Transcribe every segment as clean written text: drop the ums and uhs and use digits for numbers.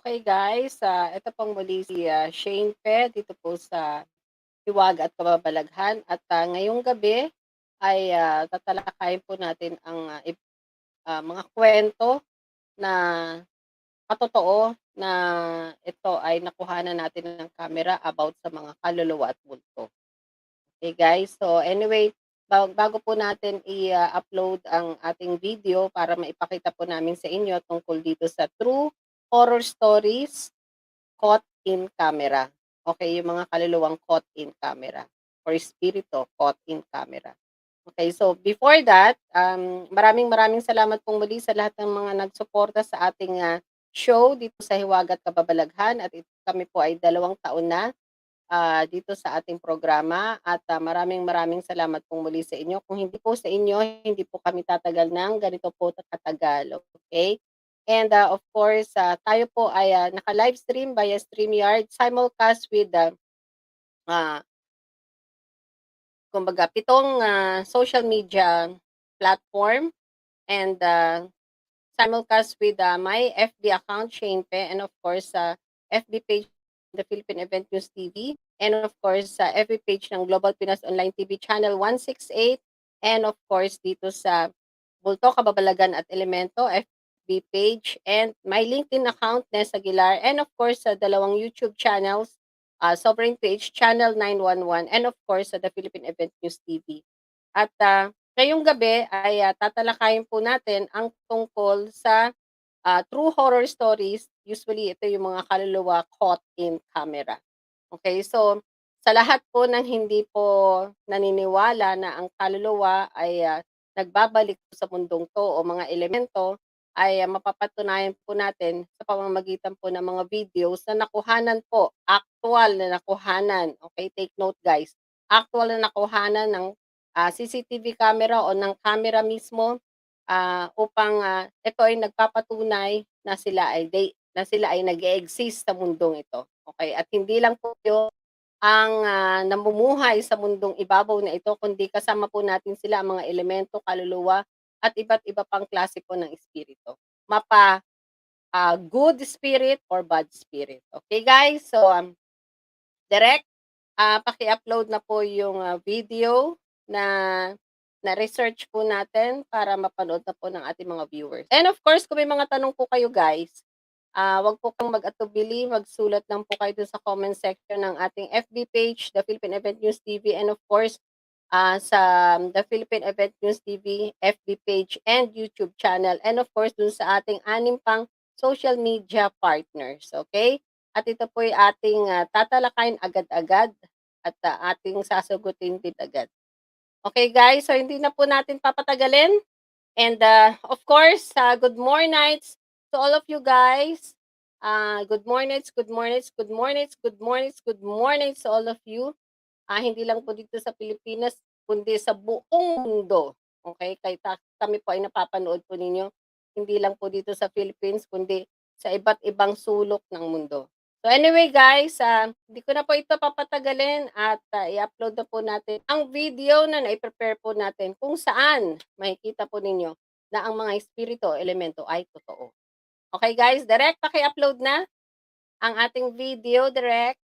Okay guys, ito pong muli si, Shane dito po sa Hiwaga at Kababalaghan at, ngayong gabi ay, tatalakayin po natin ang, mga kwento na patotoo na ito ay nakuhanan natin ng kamera about sa mga kaluluwa at multo. Okay guys, so anyway, bago po natin upload ang ating video para maipakita po namin sa inyo tungkol dito sa true horror stories caught in camera. Okay, yung mga kaluluwang caught in camera or espiritu caught in camera. Okay, so before that, maraming salamat pong muli sa lahat ng mga nagsuporta sa ating, show dito sa Hiwaga at Kababalaghan at kami po ay 2 taon na, dito sa ating programa at, maraming salamat pong muli sa inyo. Kung hindi po sa inyo, hindi po kami tatagal ng ganito po katagal, okay? And, of course, tayo po ay, naka-livestream via StreamYard, simulcast with, ah, kumbaga 7, social media platform and, simulcast with, my FB account, SHAINE, and of course, sa FB page the Philippine Event News TV, and of course, sa FB page ng Global Pinas Online TV Channel 168, and of course, dito sa Bulto, Kababalagan at Elemento FB page, and my LinkedIn account, Ness Aguilar, and of course, sa 2 YouTube channels, Sovereign Page, Channel 911, and of course, sa the Philippine Event News TV. At, ngayong gabi ay, tatalakayin po natin ang tungkol sa, true horror stories. Usually ito yung mga kaluluwa caught in camera. Okay, so sa lahat po ng hindi po naniniwala na ang kaluluwa ay, nagbabalik sa mundong 'to o mga elemento, ay, mapapatunayan po natin sa pamamagitan po ng mga videos na nakuhanan po, aktuwal na nakuhanan. Okay, take note guys, aktuwal na nakuhanan ng, CCTV camera o ng camera mismo, upang, ito ay nagpapatunay na sila ay nag-e-exist sa mundong ito, okay? At hindi lang po yun ang, namumuhay sa mundong ibabaw na ito kundi kasama po natin sila ang mga elemento, kaluluwa at iba't iba pang klase po ng espiritu. Good spirit or bad spirit. Okay guys? So, direct, paki-upload na po yung, video na na-research po natin para mapanood na po ng ating mga viewers. And of course, kung may mga tanong po kayo guys, wag po kang mag-atubili, magsulat lang po kayo dun sa comment section ng ating FB page, The Philippine Event News TV, and of course, sa The Philippine Event News TV, FB page, and YouTube channel. And of course, dun sa ating 6 pang social media partners. Okay? At ito po ay ating, tatalakayin agad-agad at, ating sasagutin din agad. Okay guys, so hindi na po natin papatagalin. And, of course, good mornights to all of you guys. Good mornings, good mornings, good mornings, good mornings, good mornings to all of you. Hindi lang po dito sa Pilipinas, kundi sa buong mundo. Okay? Kahit kami po ay napapanood po ninyo, hindi lang po dito sa Philippines, kundi sa iba't ibang sulok ng mundo. So anyway guys, hindi ko na po ito papatagalin at i-upload na po natin ang video na nai-prepare po natin kung saan makikita po ninyo na ang mga espiritu o elemento ay totoo. Okay guys, direct paki-upload na ang ating video, direct.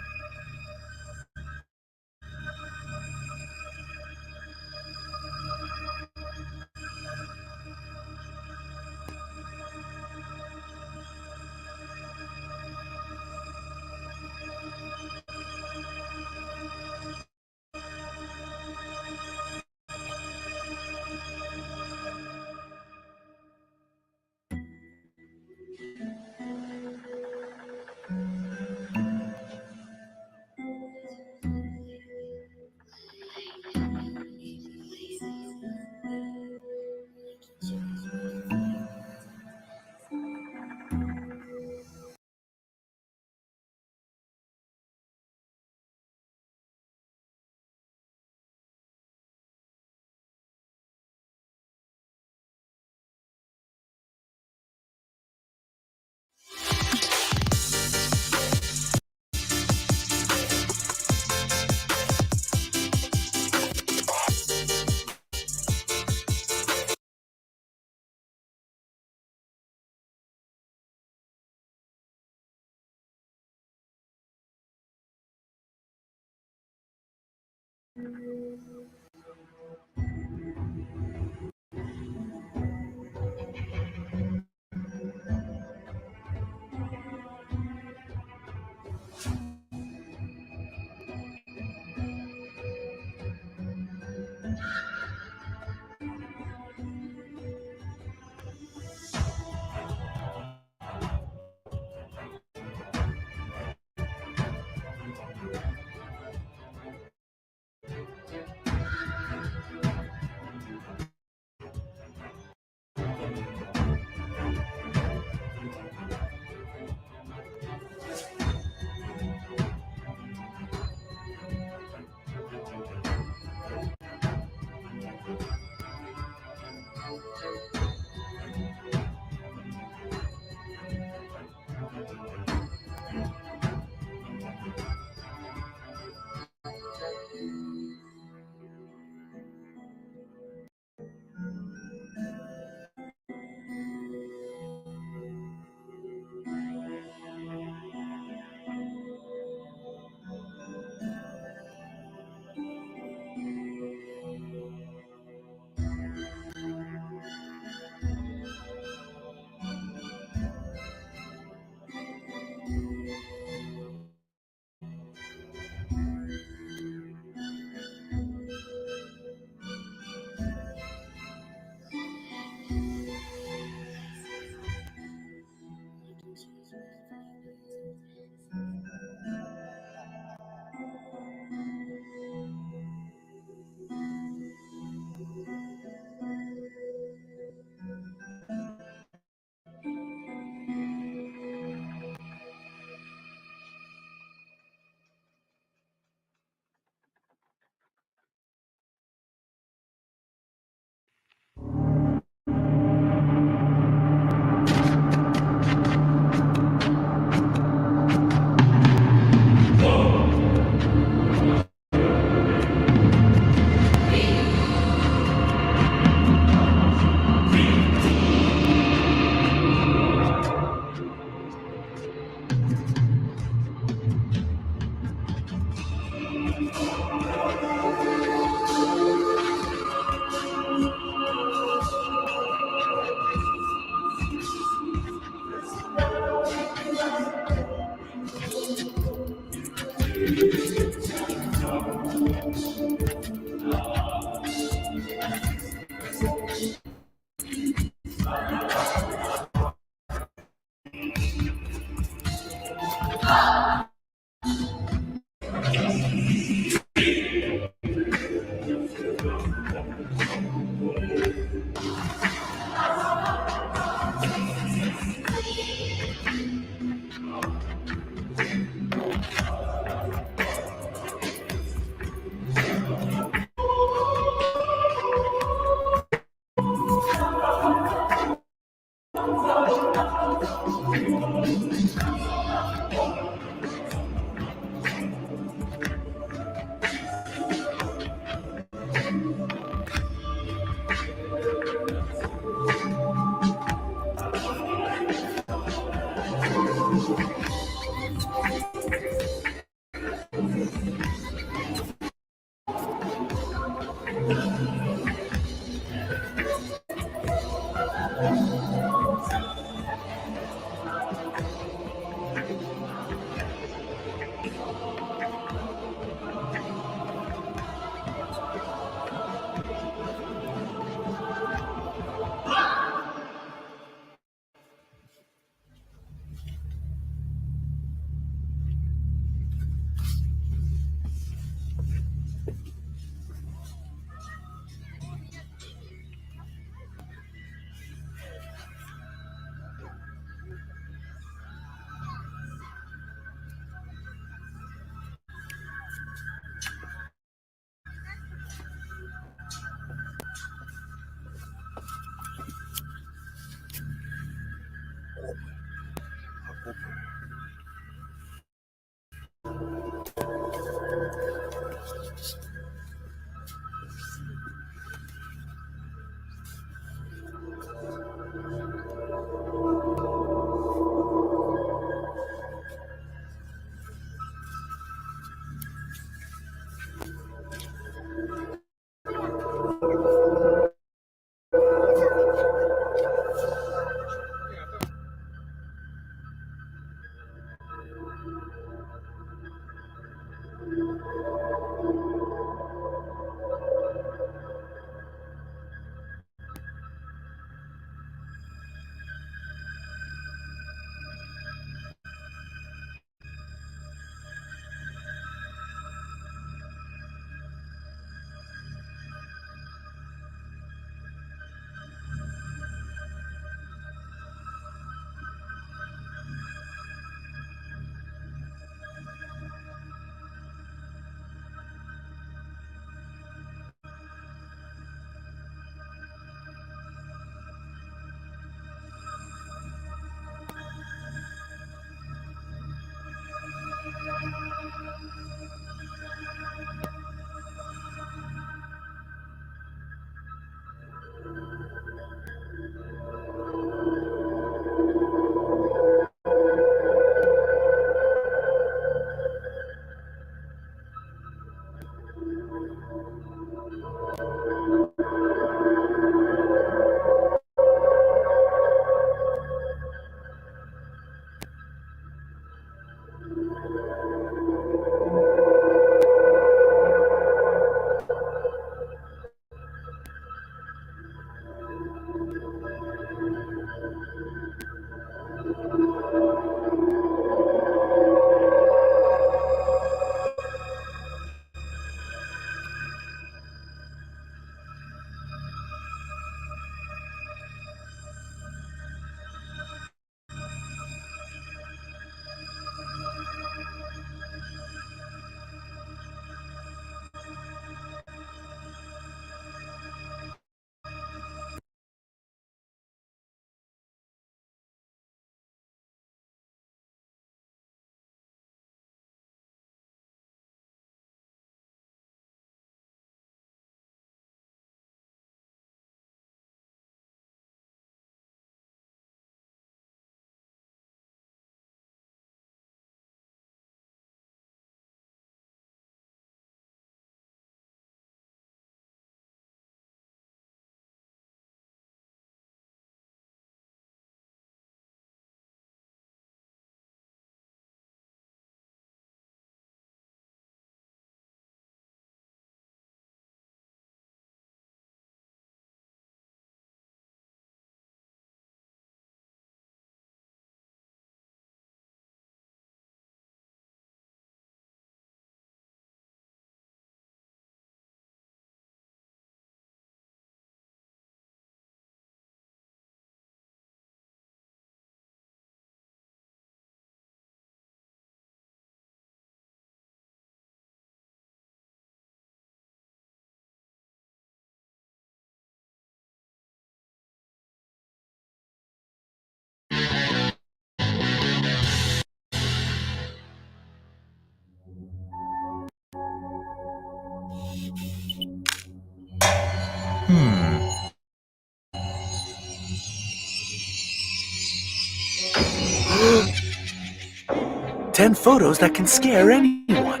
10 photos that can scare anyone.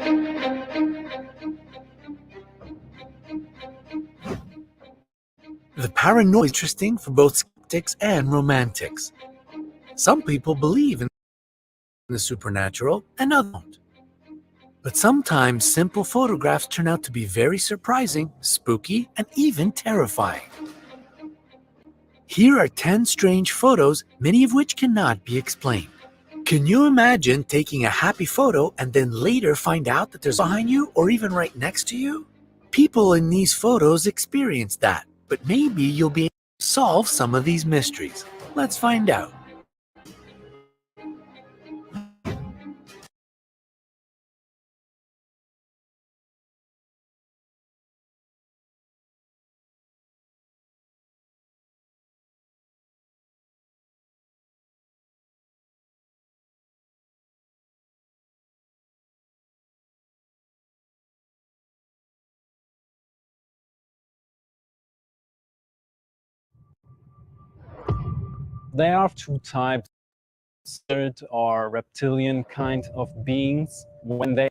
The paranoia is interesting for both skeptics and romantics. Some people believe in the supernatural and others don't. But sometimes simple photographs turn out to be very surprising, spooky, and even terrifying. Here are 10 strange photos, many of which cannot be explained. Can you imagine taking a happy photo and then later find out that there's behind you or even right next to you? People in these photos experience that, but maybe you'll be able to solve some of these mysteries. Let's find out. There are two types, lizard or reptilian kind of beings. When they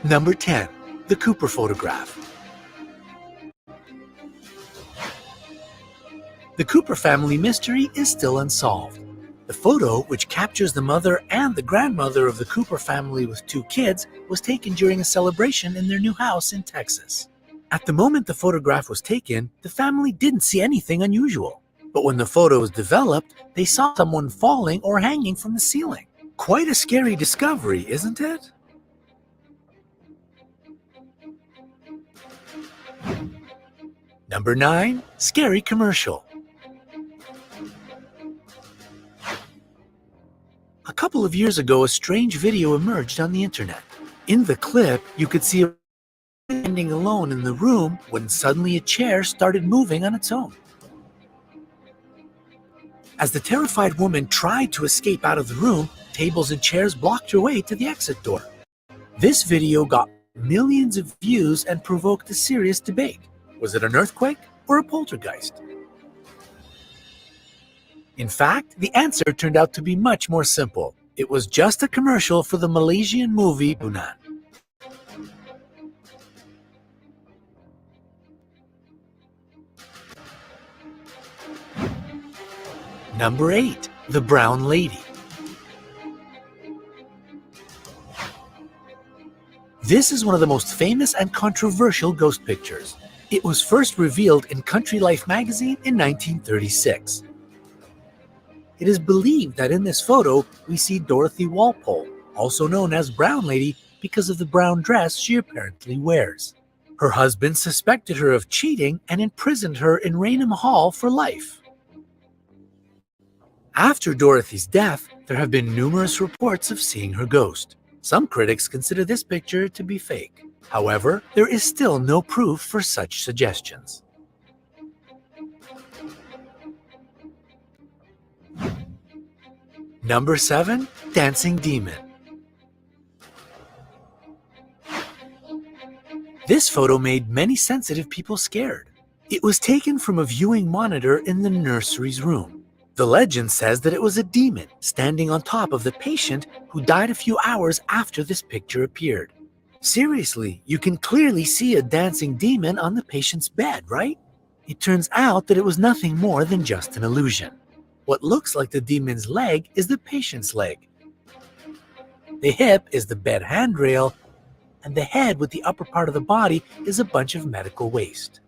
Number 10. The Cooper photograph. The Cooper family mystery is still unsolved. The photo, which captures the mother and the grandmother of the Cooper family with 2 kids, was taken during a celebration in their new house in Texas. At the moment the photograph was taken, the family didn't see anything unusual. But when the photo was developed, they saw someone falling or hanging from the ceiling. Quite a scary discovery, isn't it? Number 9. Scary commercial. A couple of years ago, a strange video emerged on the internet. In the clip, you could see a woman standing alone in the room when suddenly a chair started moving on its own. As the terrified woman tried to escape out of the room, tables and chairs blocked her way to the exit door. This video got millions of views and provoked a serious debate. Was it an earthquake or a poltergeist? In fact, the answer turned out to be much more simple. It was just a commercial for the Malaysian movie Bunan. Number 8. The Brown Lady. This is one of the most famous and controversial ghost pictures. It was first revealed in Country Life magazine in 1936. It is believed that in this photo we see Dorothy Walpole, also known as Brown Lady because of the brown dress she apparently wears. Her husband suspected her of cheating and imprisoned her in Raynham Hall for life. After Dorothy's death, there have been numerous reports of seeing her ghost. Some critics consider this picture to be fake. However, there is still no proof for such suggestions. Number 7. Dancing Demon. This photo made many sensitive people scared. It was taken from a viewing monitor in the nursery's room. The legend says that it was a demon standing on top of the patient who died a few hours after this picture appeared. Seriously, you can clearly see a dancing demon on the patient's bed, right? It turns out that it was nothing more than just an illusion. What looks like the demon's leg is the patient's leg. The hip is the bed handrail, and the head with the upper part of the body is a bunch of medical waste.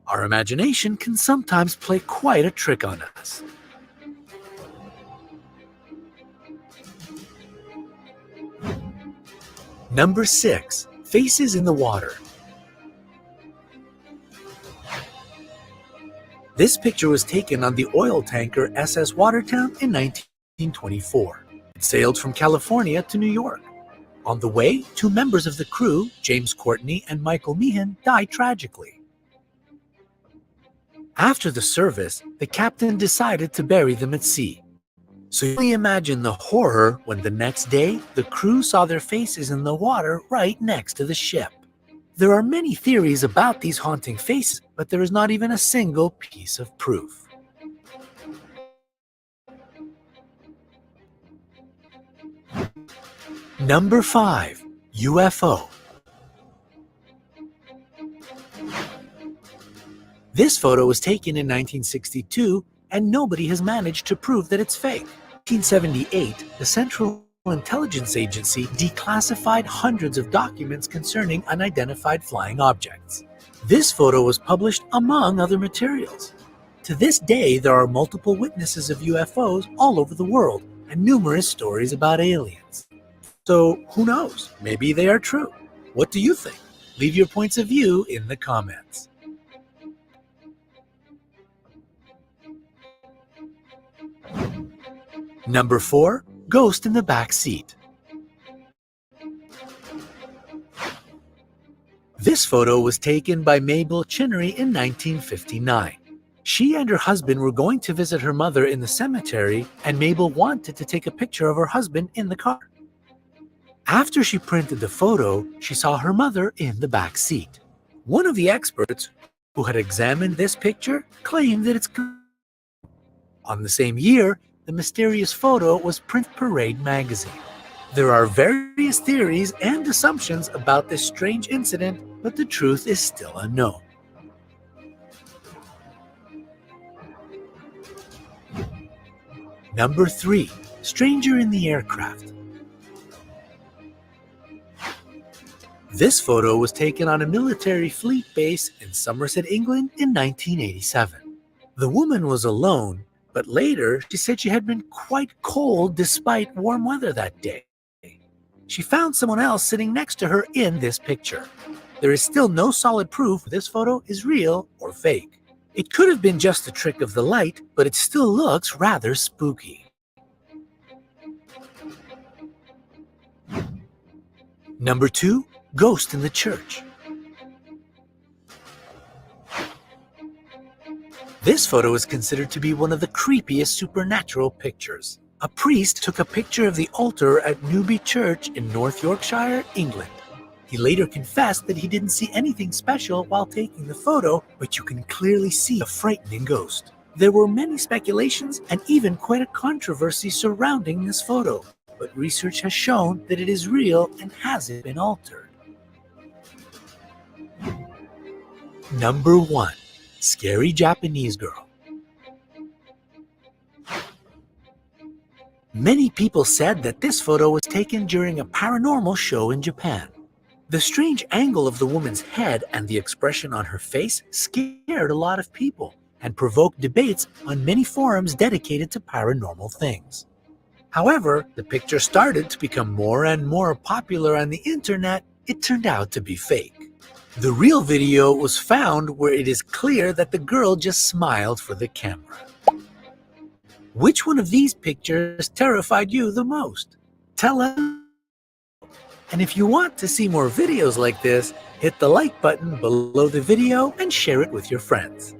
Our imagination can sometimes play quite a trick on us. Number 6. Faces in the Water. This picture was taken on the oil tanker SS Watertown in 1924. It sailed from California to New York. On the way, two members of the crew, James Courtney and Michael Meehan, died tragically. After the service, the captain decided to bury them at sea. So you can imagine the horror when the next day, the crew saw their faces in the water right next to the ship. There are many theories about these haunting faces, but there is not even a single piece of proof. Number 5. UFO. This photo was taken in 1962, and nobody has managed to prove that it's fake. In 1978, the Central Intelligence Agency declassified hundreds of documents concerning unidentified flying objects. This photo was published among other materials. To this day, there are multiple witnesses of UFOs all over the world and numerous stories about aliens. So who knows? Maybe they are true. What do you think? Leave your points of view in the comments. Number 4. Ghost in the Back Seat. This photo was taken by Mabel Chinnery in 1959. She and her husband were going to visit her mother in the cemetery, and Mabel wanted to take a picture of her husband in the car. After she printed the photo, she saw her mother in the back seat. One of the experts who had examined this picture claimed that it's on the same year, the mysterious photo was Print Parade magazine. There are various theories and assumptions about this strange incident, but the truth is still unknown. Number 3. Stranger in the Aircraft. This photo was taken on a military fleet base in Somerset, England in 1987. The woman was alone, but later she said she had been quite cold despite warm weather that day. She found someone else sitting next to her in this picture. There is still no solid proof this photo is real or fake. It could have been just a trick of the light, but it still looks rather spooky. Number 2. Ghost in the Church. This photo is considered to be one of the creepiest supernatural pictures. A priest took a picture of the altar at Newby Church in North Yorkshire, England. He later confessed that he didn't see anything special while taking the photo, but you can clearly see a frightening ghost. There were many speculations and even quite a controversy surrounding this photo, but research has shown that it is real and hasn't been altered. Number 1. Scary Japanese Girl. Many people said that this photo was taken during a paranormal show in Japan. The strange angle of the woman's head and the expression on her face scared a lot of people and provoked debates on many forums dedicated to paranormal things. However, the picture started to become more and more popular on the internet. It turned out to be fake. The real video was found where it is clear that the girl just smiled for the camera. Which one of these pictures terrified you the most? Tell us. And if you want to see more videos like this, hit the like button below the video and share it with your friends.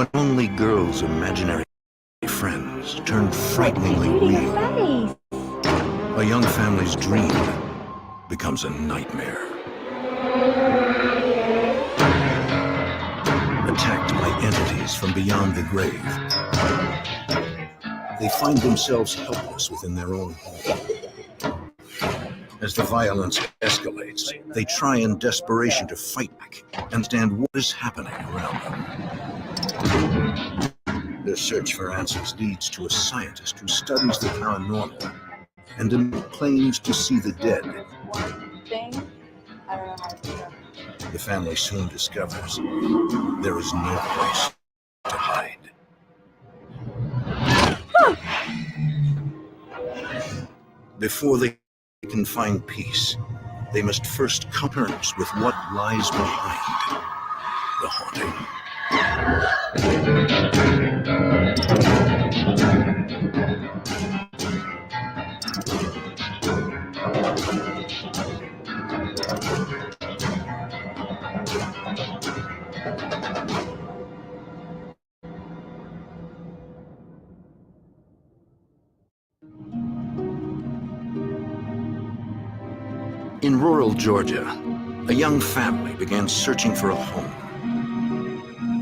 when only girls' imaginary friends turned frighteningly real, a young family's dream becomes a nightmare. Attacked by entities from beyond the grave, they find themselves helpless within their own home. As the violence escalates, they try in desperation to fight back and understand what is happening around them. Their search for answers leads to a scientist who studies the paranormal and claims to see the dead. The family soon discovers there is no place to hide. Before they can find peace, they must first come to terms with what lies behind the haunting. In rural Georgia, a young family began searching for a home.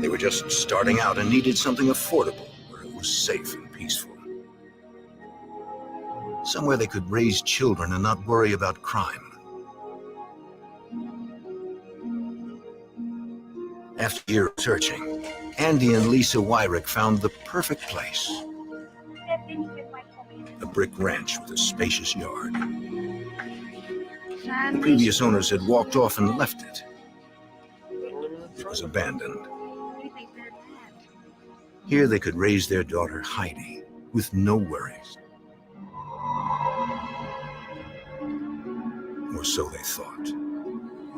They were just starting out and needed something affordable where it was safe and peaceful. Somewhere they could raise children and not worry about crime. After a year of searching, Andy and Lisa Wyrick found the perfect place. A brick ranch with a spacious yard. The previous owners had walked off and left it. It was abandoned. Here they could raise their daughter Heidi with no worries. Or so they thought.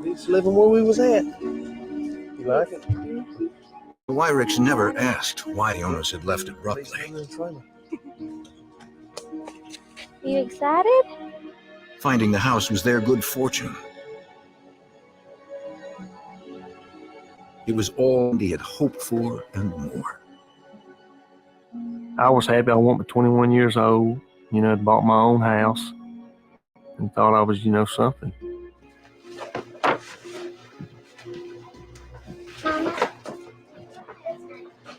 He's living where we was at. You like it? The Wyricks never asked why the owners had left abruptly. You excited? Finding the house was their good fortune. It was all he had hoped for and more. I was happy. I wasn't 21 years old. I'd bought my own house and thought I was, something.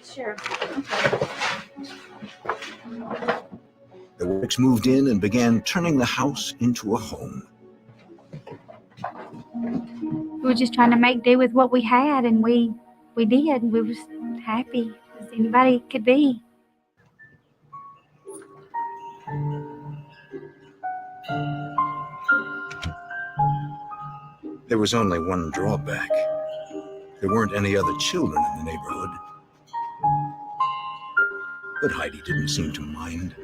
Sure. The Wyricks moved in and began turning the house into a home. We were just trying to make do with what we had, and we did. We were happy as anybody could be. There was only one drawback. There weren't any other children in the neighborhood. But Heidi didn't seem to mind.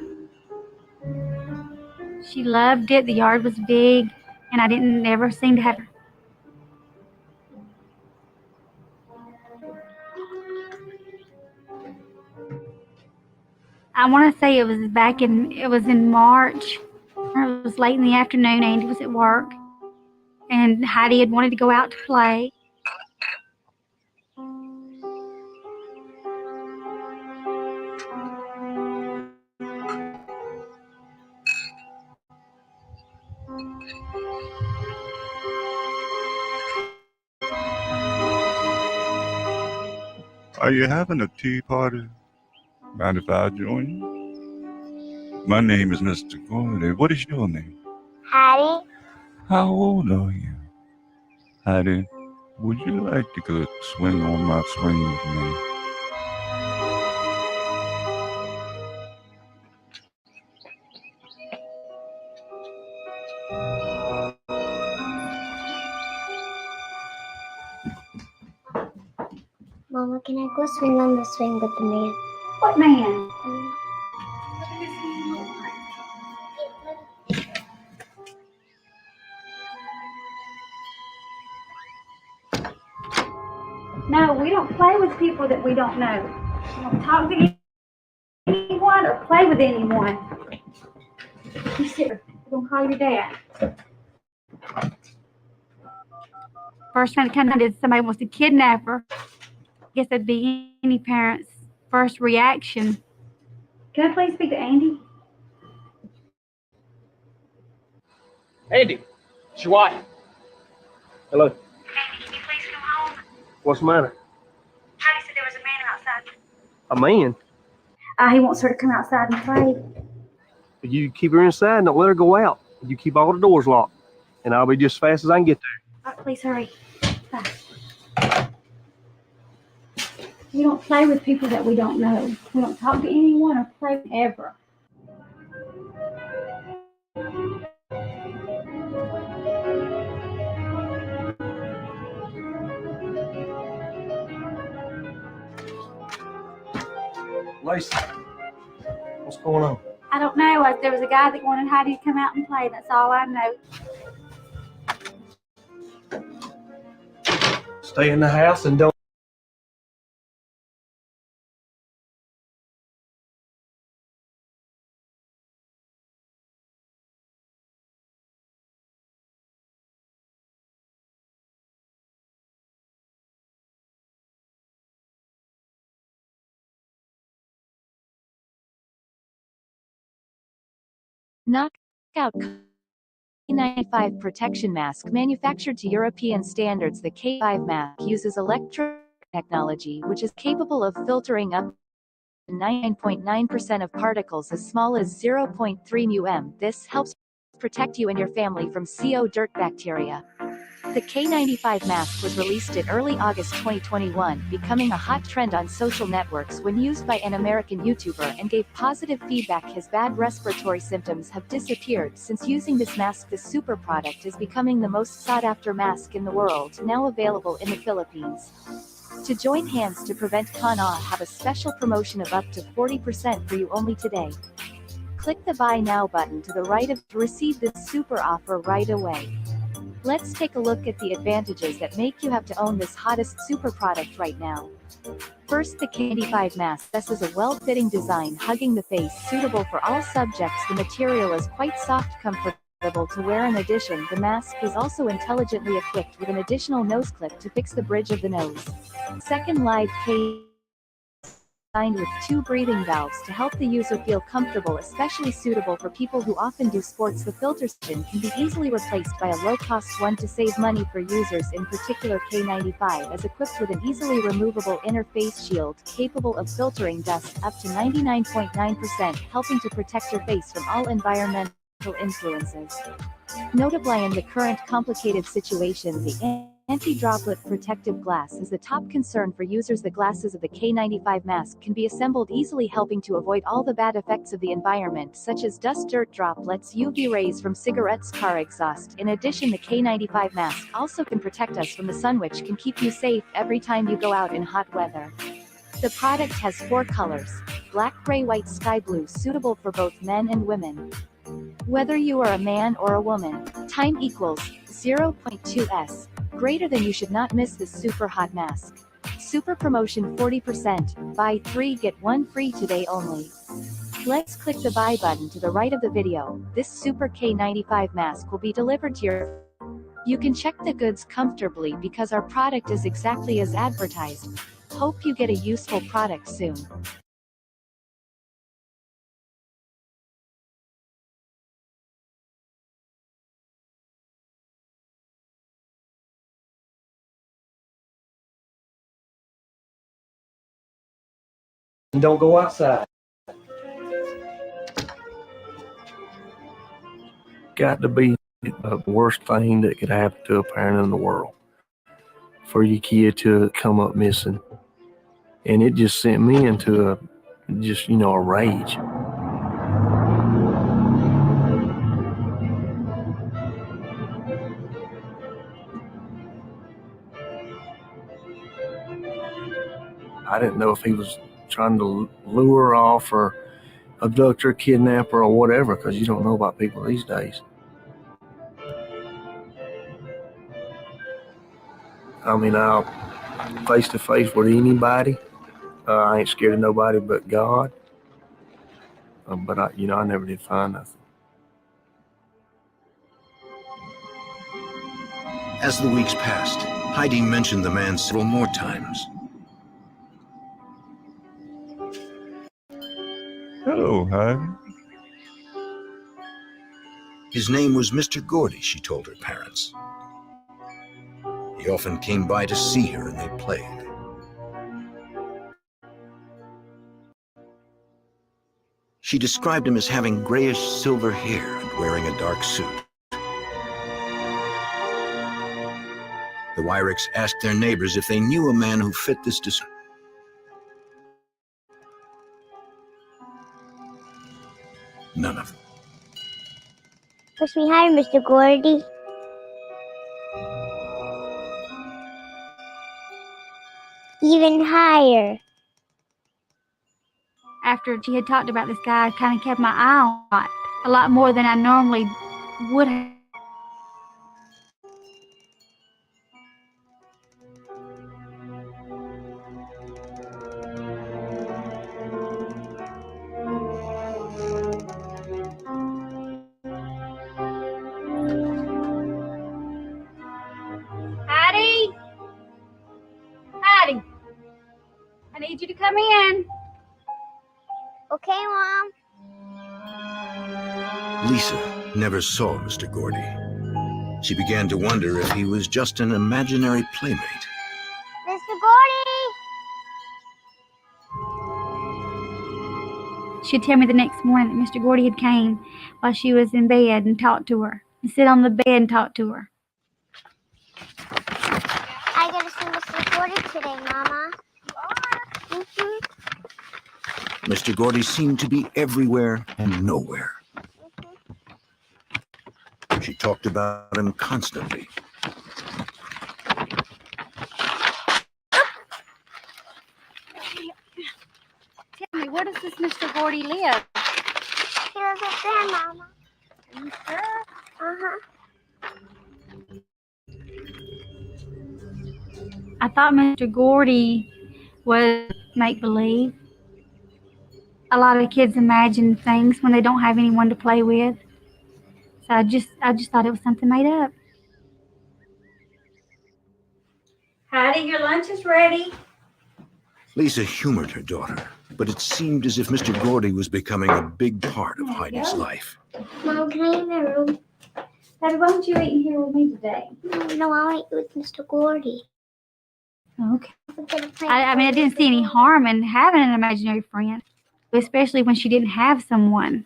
She loved it. The yard was big, and I didn't ever seem to have. I want to say it was in March. It was late in the afternoon. Andy was at work, and Heidi had wanted to go out to play. Are you having a tea party? Mind if I join you? My name is Mr. Gordon. What is your name? Heidi? How old are you? Heidi, would you like to go swing on my swing with me? Mama, can I go swing on the swing with the man? What man? No, we don't play with people that we don't know. We don't talk to anyone or play with anyone. You sit here. We're going to call your dad. First thing that comes out is somebody wants to kidnap her, guess that'd be any parent's first reaction. Can I please speak to Andy? Andy, it's your wife. Hello. Andy, can you please come home? What's the matter? Heidi said there was a man outside. A man? He wants her to come outside and play. You keep her inside and don't let her go out. You keep all the doors locked. And I'll be just as fast as I can get there. Please hurry. We don't play with people that we don't know. We don't talk to anyone or play ever. Lacey, what's going on? I don't know. There was a guy that wanted Heidi to come out and play. That's all I know. Stay in the house and don't. Knockout K95 protection mask manufactured to European standards. The K5 mask uses electronic technology which is capable of filtering up to 99.9% of particles as small as 0.3 μm. This helps protect you and your family from CO dirt bacteria. The K95 mask was released in early August 2021, becoming a hot trend on social networks when used by an American YouTuber and gave positive feedback. His bad respiratory symptoms have disappeared since using this mask. The super product is becoming the most sought-after mask in the world, now available in the Philippines. To join hands to prevent Kana, have a special promotion of up to 40% for you only today. Click the Buy Now button to the right to receive this super offer right away. Let's take a look at the advantages that make you have to own this hottest super product right now. First, the K95 mask. This is a well-fitting design hugging the face, suitable for all subjects. The material is quite soft, comfortable to wear. In addition, the mask is also intelligently equipped with an additional nose clip to fix the bridge of the nose. Second, live K designed with 2 breathing valves to help the user feel comfortable, especially suitable for people who often do sports. The filter skin can be easily replaced by a low-cost one to save money for users. In particular, K95 is equipped with an easily removable inner face shield, capable of filtering dust up to 99.9%, helping to protect your face from all environmental influences. Notably, in the current complicated situation, the anti-droplet protective glass is the top concern for users. The glasses of the K95 mask can be assembled easily, helping to avoid all the bad effects of the environment, such as dust, dirt, droplets, UV rays from cigarettes, car exhaust. In addition, the K95 mask also can protect us from the sun, which can keep you safe every time you go out in hot weather. The product has 4 colors: black, gray, white, sky blue, suitable for both men and women. Whether you are a man or a woman, time equals 0.2s. Greater than. You should not miss this super hot mask. Super promotion 40%, buy 3 get 1 free today only. Let's click the buy button to the right of the video. This super K95 mask will be delivered to your. You can check the goods comfortably because our product is exactly as advertised. Hope you get a useful product soon. And don't go outside. Got to be the worst thing that could happen to a parent in the world, for your kid to come up missing. And it just sent me into a rage. I didn't know if he was trying to lure her off or abduct her, kidnap her, or whatever, because you don't know about people these days. I mean, I'll face to face with anybody. I ain't scared of nobody but God. But I never did find nothing. As the weeks passed, Heidi mentioned the man several more times. Hello, Heidi. His name was Mr. Gordy, she told her parents. He often came by to see her and they played. She described him as having grayish silver hair and wearing a dark suit. The Wyricks asked their neighbors if they knew a man who fit this description. None of them. Push me higher, Mr. Gordy. Even higher. After she had talked about this guy, I kind of kept my eye on it a lot more than I normally would have. Heidi! Heidi! I need you to come in. Okay, Mom. Lisa never saw Mr. Gordy. She began to wonder if he was just an imaginary playmate. Mr. Gordy! She'd tell me the next morning that Mr. Gordy had came while she was in bed and talked to her. And sit on the bed and talk to her. I gotta see Mr. Gordy today, Mama. Mr. Gordy seemed to be everywhere and nowhere. She talked about him constantly. Tell me, where does this Mr. Gordy live? He lives up there, Mama. Are you sure? Uh-huh. I thought Mr. Gordy was make-believe. A lot of kids imagine things when they don't have anyone to play with. So I just thought it was something made up. Heidi, your lunch is ready. Lisa humored her daughter, but it seemed as if Mr. Gordy was becoming a big part of Heidi's life. Mom, can I eat in the room? Heidi, why don't you eat here with me today? No, I want to eat with Mr. Gordy. Okay. I mean, I didn't see any harm in having an imaginary friend, especially when she didn't have someone.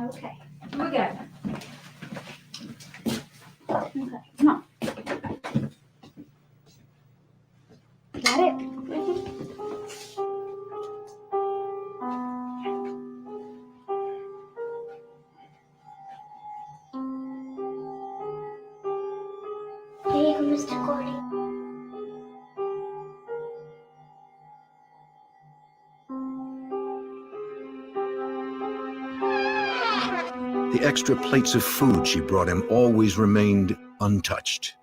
Okay, here we go. Okay, come on. Got it? Here you go, Mr. Gordy. The extra plates of food she brought him always remained untouched.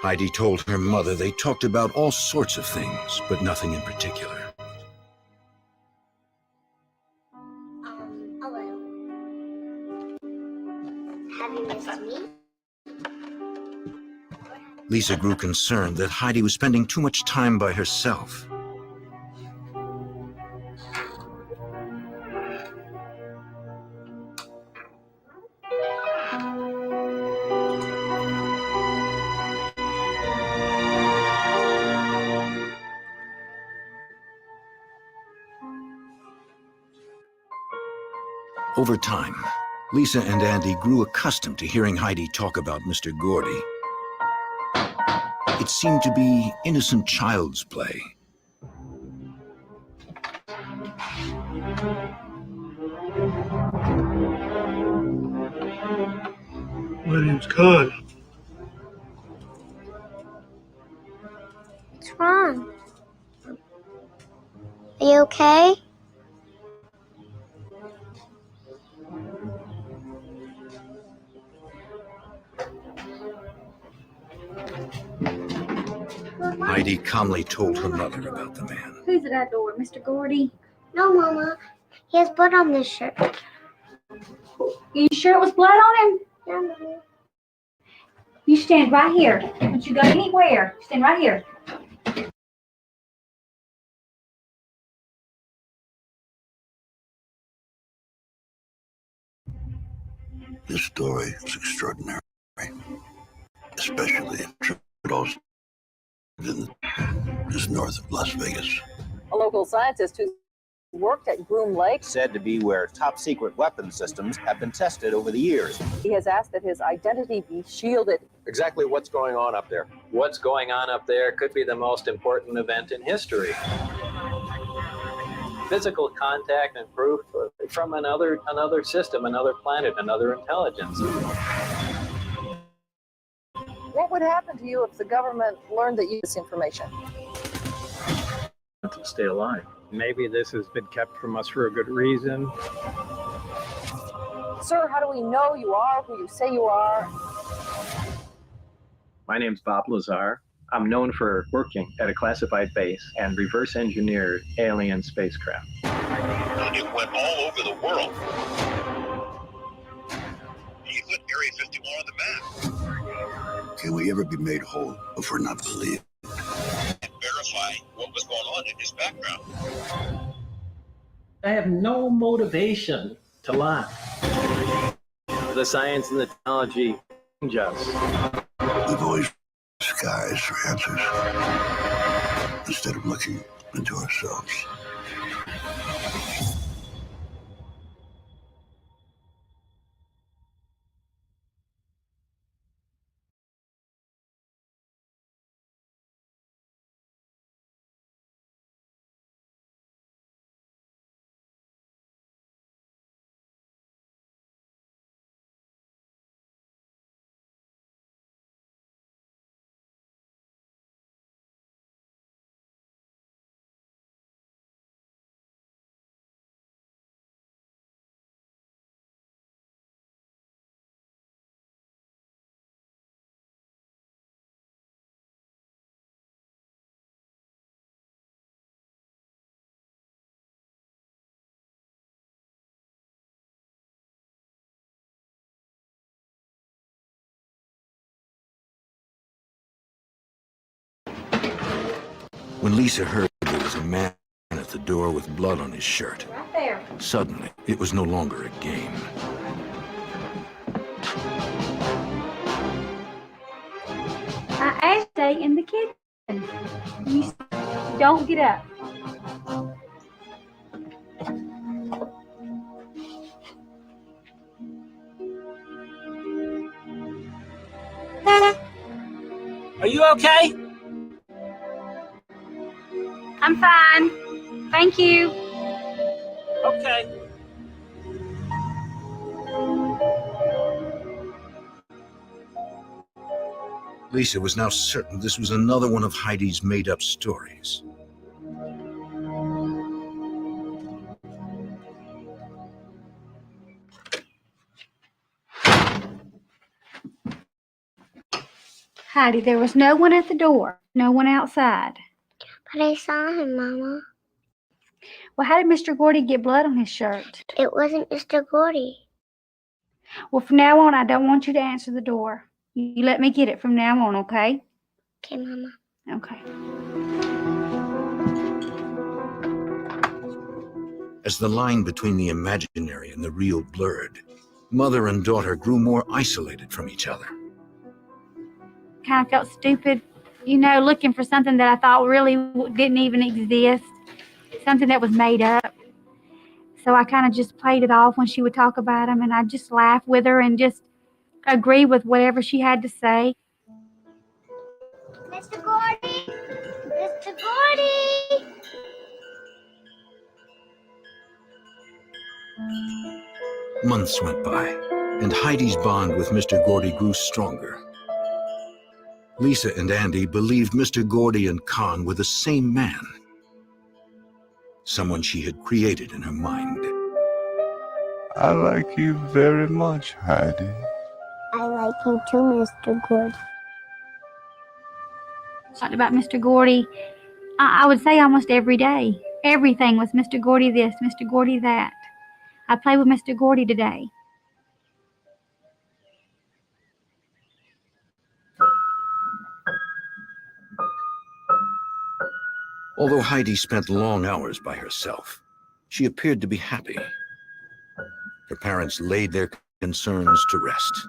Heidi told her mother they talked about all sorts of things, but nothing in particular. A little. Have you missed me? Lisa grew concerned that Heidi was spending too much time by herself. Over time, Lisa and Andy grew accustomed to hearing Heidi talk about Mr. Gordy. It seemed to be innocent child's play. My name's Cud. What's wrong? Are you okay? Heidi calmly told her mother about the man. Who's at that door, Mr. Gordy? No, Mama. He has blood on this shirt. You sure it was blood on him? Yeah, Mama. You stand right here. Don't you go anywhere. Stand right here. This story is extraordinary, especially Trudeau's just north of Las Vegas. A local scientist who worked at Groom Lake said to be where top secret weapon systems have been tested over the years. He has asked that his identity be shielded. Exactly what's going on up there? What's going on up there could be the most important event in history. Physical contact and proof from another system, another planet, another intelligence. What would happen to you if the government learned that you had this information? To stay alive. Maybe this has been kept from us for a good reason. Sir, how do we know you are who you say you are? My name's Bob Lazar. I'm known for working at a classified base and reverse engineered alien spacecraft. It went all over the world. You put Area 51 on the map. Can we ever be made whole if we're not believed? And verify what was going on in his background. I have no motivation to lie. The science and the technology change us. We've always skies for answers instead of looking into ourselves. When Lisa heard there was a man at the door with blood on his shirt, Right there. suddenly it was no longer a game. I asked stay in the kitchen. You don't get up. Are you okay? I'm fine. Thank you. Okay. Lisa was now certain this was another one of Heidi's made-up stories. Heidi, there was no one at the door. No one outside. But I saw him, Mama. Well, how did Mr. Gordy get blood on his shirt? It wasn't Mr. Gordy. Well, from now on, I don't want you to answer the door. You let me get it from now on, okay? Okay, Mama. Okay. As the line between the imaginary and the real blurred, mother and daughter grew more isolated from each other. Kind of felt stupid, looking for something that I thought really didn't even exist, something that was made up. So I kind of just played it off when she would talk about him, and I'd just laugh with her and just agree with whatever she had to say. Mr. Gordy! Mr. Gordy! Months went by, and Heidi's bond with Mr. Gordy grew stronger. Lisa and Andy believed Mr. Gordy and Con were the same man, someone she had created in her mind. I like you very much, Heidi. I like you too, Mr. Gordy. Talked about Mr. Gordy, I would say almost every day. Everything was Mr. Gordy this, Mr. Gordy that. I played with Mr. Gordy today. Although Heidi spent long hours by herself, she appeared to be happy. Her parents laid their concerns to rest.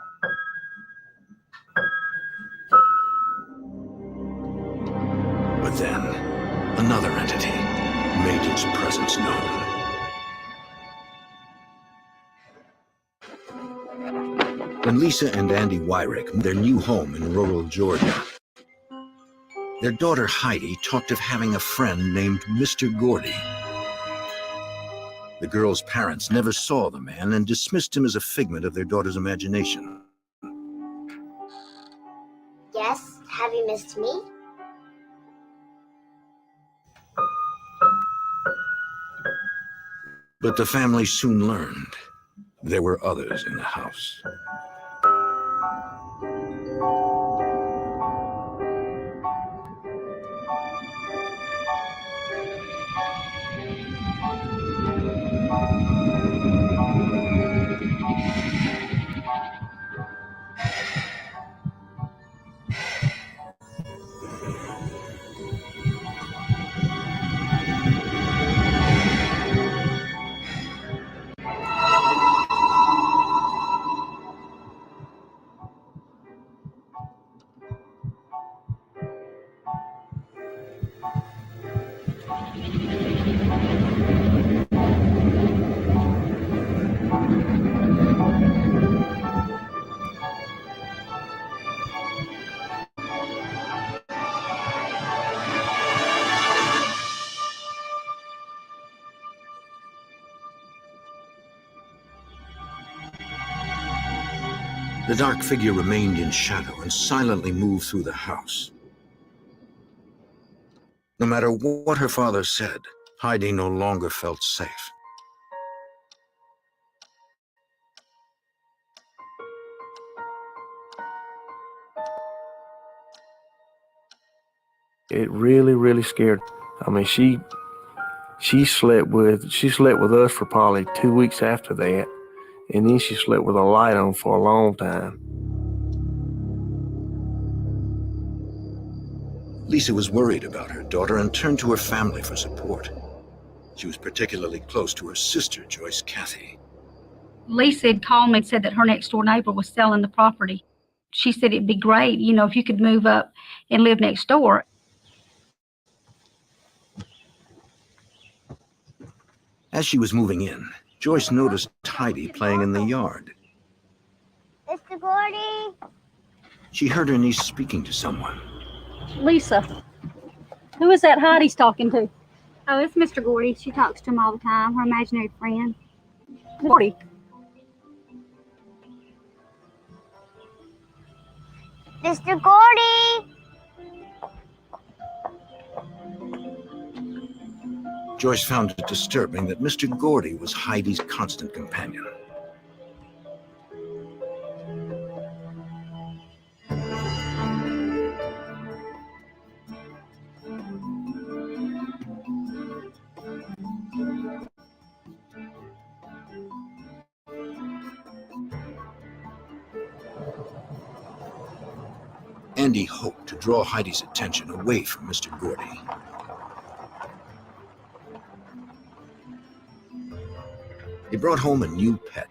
But then, another entity made its presence known. When Lisa and Andy Wyrick moved their new home in rural Georgia, their daughter Heidi talked of having a friend named Mr. Gordy. The girl's parents never saw the man and dismissed him as a figment of their daughter's imagination. Yes, have you missed me? But the family soon learned there were others in the house. The dark figure remained in shadow and silently moved through the house. No matter what her father said, Heidi no longer felt safe. It really, really scared her. I mean, she slept with us for probably 2 weeks after that, and then she slept with a light on for a long time. Lisa was worried about her daughter and turned to her family for support. She was particularly close to her sister, Joyce Cathy. Lisa had called me and said that her next door neighbor was selling the property. She said it'd be great, if you could move up and live next door. As she was moving in, Joyce noticed Heidi playing in the yard. Mr. Gordy? She heard her niece speaking to someone. Lisa, who is that Heidi's talking to? Oh, it's Mr. Gordy. She talks to him all the time, her imaginary friend. Gordy. Mr. Gordy! Joyce found it disturbing that Mr. Gordy was Heidi's constant companion. Andy hoped to draw Heidi's attention away from Mr. Gordy. He brought home a new pet.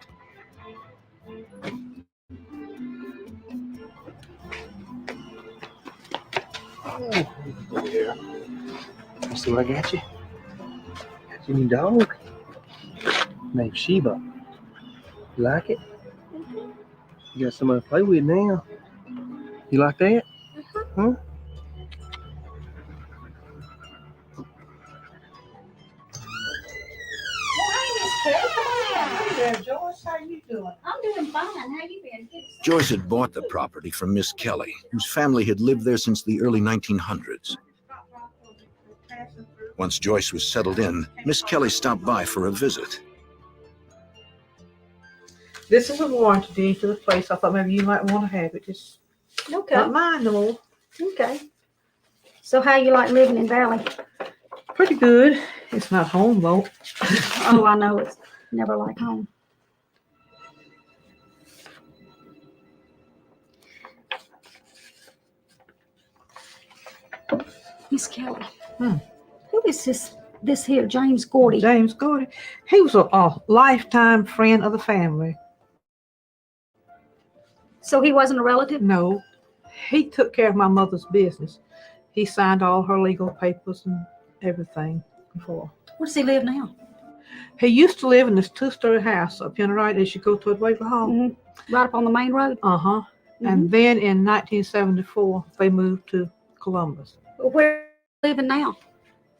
Oh, yeah. You see what I got you? Got you a new dog named Sheba. You like it? You got somebody to play with now. You like that? Huh? Joyce, how you doing? I'm doing fine. How you been? Joyce had bought the property from Miss Kelly, whose family had lived there since the early 1900s. Once Joyce was settled in, Miss Kelly stopped by for a visit. This is a warranty deed for the place. I thought maybe you might want to have it. Just Okay. not mine no more. Okay. So how you like living in Valley? Pretty good. It's not home though. Oh, I know it's never like home. Miss Kelly. Who is this here James Gordy? James Gordy. He was a lifetime friend of the family. So he wasn't a relative? No. He took care of my mother's business. He signed all her legal papers and everything before. Where does he live now? He used to live in this two-story highs up here on the right as you go toward Waverly Hall. Mm-hmm. Right up on the main road? Uh-huh. Mm-hmm. And then in 1974, they moved to Columbus. Where are you living now?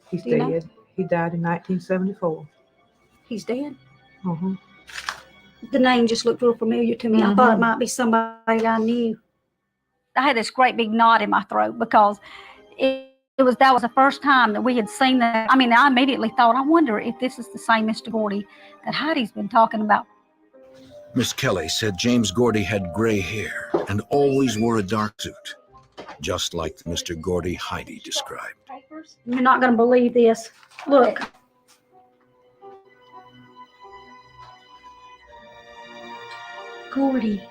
He's dead. Know? He died in 1974. He's dead? Uh-huh. The name just looked real familiar to me. I thought it might be somebody I knew. I had this great big knot in my throat because that was the first time that we had seen that. I mean, I immediately thought, I wonder if this is the same Mr. Gordy that Heidi's been talking about. Miss Kelly said James Gordy had gray hair and always wore a dark suit, just like the Mr. Gordy Heidi described. You're not going to believe this. Look. Gordy.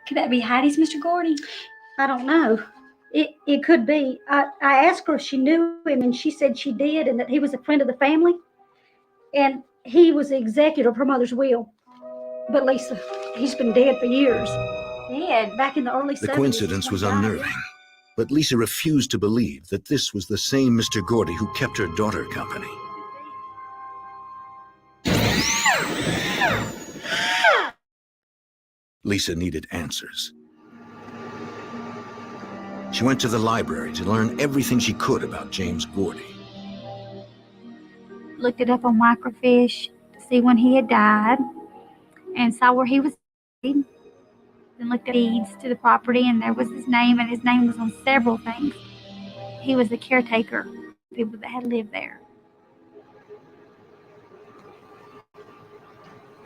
Could that be Heidi's Mr. Gordy? I don't know. It could be. I asked her if she knew him, and she said she did, and that he was a friend of the family. And he was the executor of her mother's will. But Lisa, he's been dead for years. Dead? Back in the early 70s. The coincidence was unnerving, but Lisa refused to believe that this was the same Mr. Gordy who kept her daughter company. Lisa needed answers. She went to the library to learn everything she could about James Gordy. Looked it up on microfiche to see when he had died and saw where he was buried. Then looked at deeds to the property, and there was his name, and his name was on several things. He was the caretaker of people that had lived there.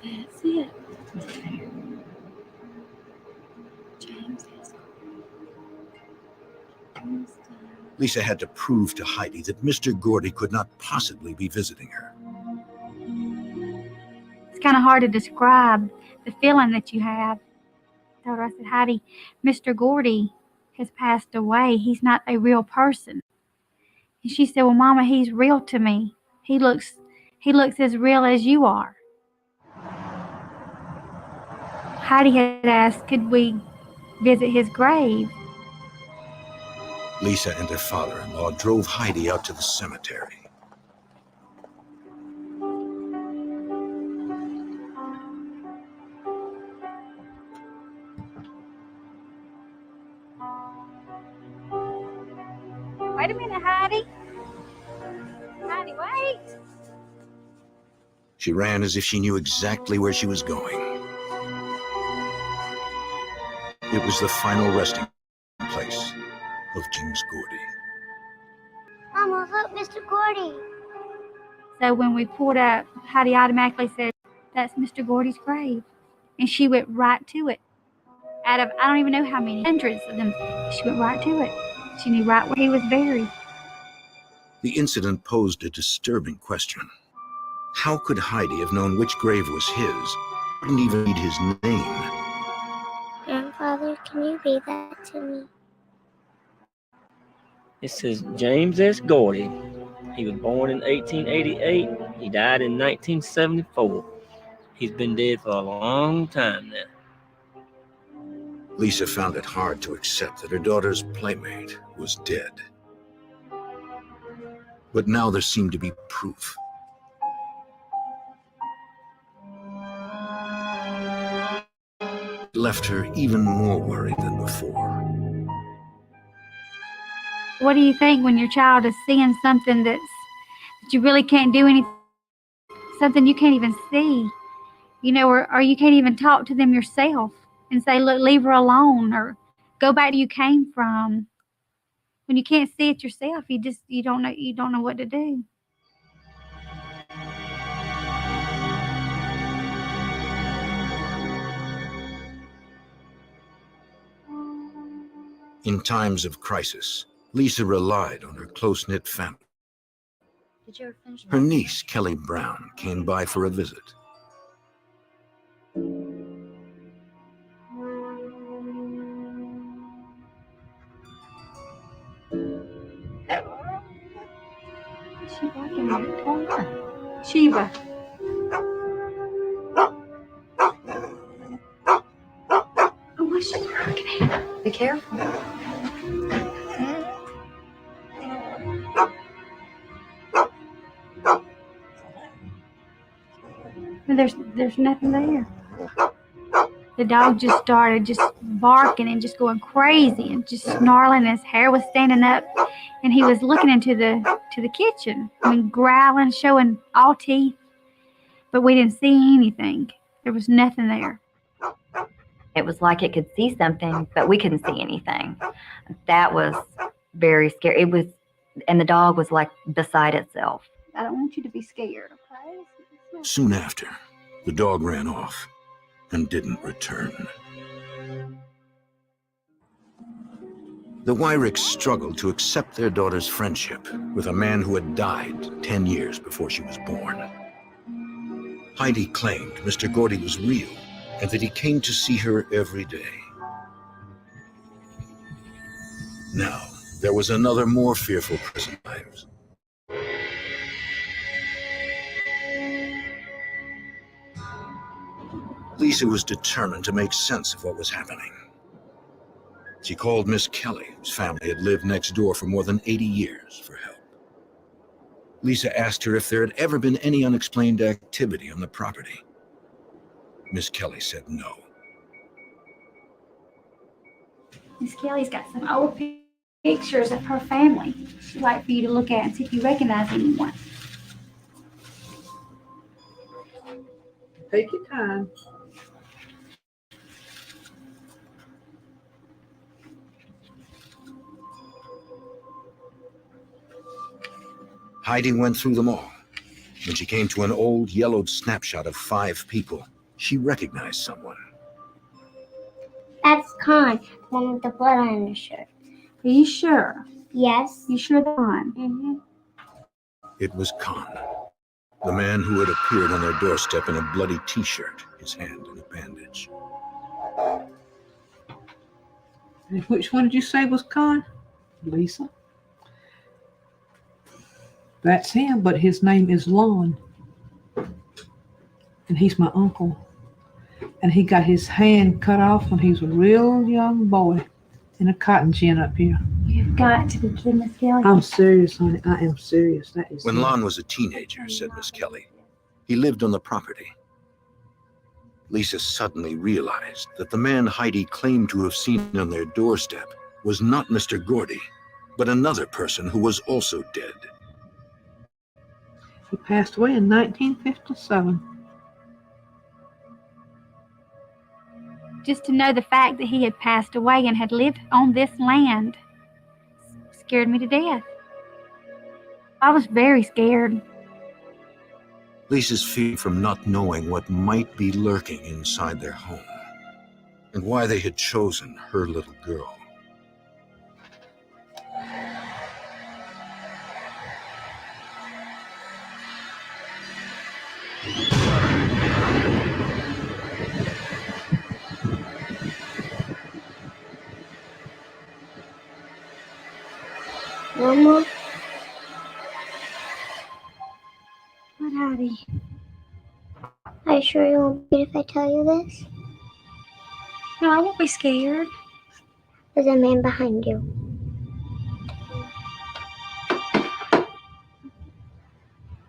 That's it. James is. Lisa had to prove to Heidi that Mr. Gordy could not possibly be visiting her. It's kind of hard to describe the feeling that you have. I told her, I said, Heidi, Mr. Gordy has passed away. He's not a real person. And she said, well, Mama, he's real to me. He looks as real as you are. Heidi had asked, could we visit his grave? Lisa and her father-in-law drove Heidi out to the cemetery. Wait a minute, Heidi. Heidi, wait. She ran as if she knew exactly where she was going. It was the final resting place of James Gordy. Mama, look, Mr. Gordy. So when we pulled up, Heidi automatically said, that's Mr. Gordy's grave. And she went right to it. Out of, I don't even know how many, hundreds of them, she went right to it. She knew right where he was buried. The incident posed a disturbing question. How could Heidi have known which grave was his? Couldn't even read his name. Grandfather, can you read that to me? It says James S. Gordy. He was born in 1888. He died in 1974. He's been dead for a long time now. Lisa found it hard to accept that her daughter's playmate was dead. But now there seemed to be proof. It left her even more worried than before. What do you think when your child is seeing something that you really can't do anything, something you can't even see, you know, or you can't even talk to them yourself and say, look, leave her alone, or go back to where you came from. When you can't see it yourself, you don't know what to do. In times of crisis, Lisa relied on her close-knit family. Did you ever finish? Her niece, Kelly Brown, came by for a visit. Shiva. Oh, what's she careful. There's nothing there. The dog just started just barking and just going crazy and just snarling. His hair was standing up, and he was looking into the kitchen. I mean, growling, showing all teeth, but we didn't see anything. There was nothing there. It was like it could see something, but we couldn't see anything. That was very scary. It was, and the dog was like beside itself. I don't want you to be scared, okay? Soon after, the dog ran off and didn't return. The Wyricks struggled to accept their daughter's friendship with a man who had died 10 years before she was born. Heidi claimed Mr. Gordy was real and that he came to see her every day. Now, there was another more fearful presence in their lives. Lisa was determined to make sense of what was happening. She called Miss Kelly, whose family had lived next door for more than 80 years, for help. Lisa asked her if there had ever been any unexplained activity on the property. Miss Kelly said no. Miss Kelly's got some old pictures of her family she'd like for you to look at and see if you recognize anyone. Take your time. Heidi went through them all. When she came to an old, yellowed snapshot of 5 people, she recognized someone. That's Con, the one with the blood on his shirt. Are you sure? Yes. You sure that's Con? Mm-hmm. It was Con, the man who had appeared on their doorstep in a bloody t-shirt, his hand in a bandage. And which one did you say was Con? Lisa? That's him, but his name is Lon. And he's my uncle. And he got his hand cut off when he was a real young boy in a cotton gin up here. You've got to be kidding, Miss Kelly. I'm serious, honey. I am serious. That is. When Lon was a teenager, said Miss Kelly, he lived on the property. Lisa suddenly realized that the man Heidi claimed to have seen on their doorstep was not Mr. Gordy, but another person who was also dead. He passed away in 1957. Just to know the fact that he had passed away and had lived on this land scared me to death. I was very scared. Lisa's fear from not knowing what might be lurking inside their home, and why they had chosen her little girl. Mama? What, Daddy? Are you sure you won't be if I tell you this? No, I won't be scared. There's a man behind you.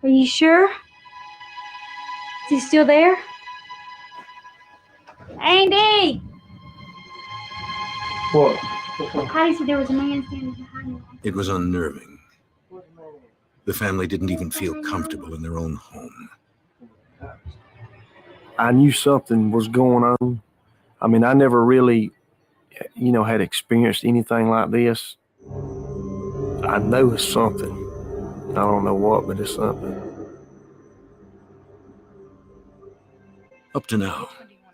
Are you sure? Is he still there? Andy! What? Heidi said there was a man standing behind you. It was unnerving. The family didn't even feel comfortable in their own home. I knew something was going on. I mean, I never really, had experienced anything like this. I know it's something. I don't know what, but it's something. Up to now,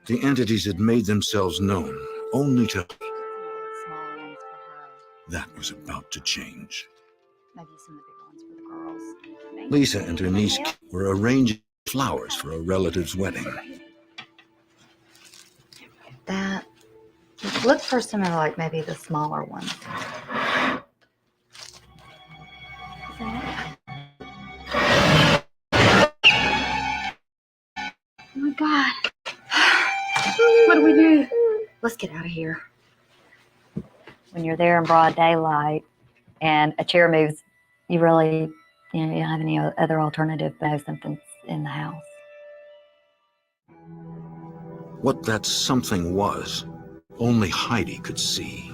the entities had made themselves known only to... That was about to change. Maybe some of the big ones for the girls. Lisa and her niece were arranging flowers for a relative's wedding. That. Look for some of like maybe the smaller ones. Oh my God. What do we do? Let's get out of here. when you're there in broad daylight and a chair moves, you really, you don't have any other alternative but know something's in the house. What that something was, only Heidi could see.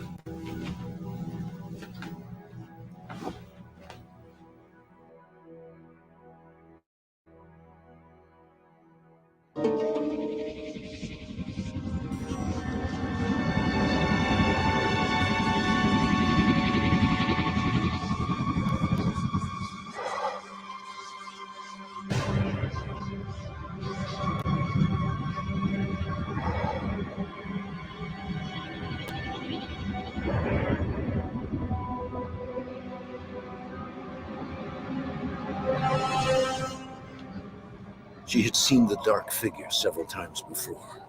She had seen the dark figure several times before,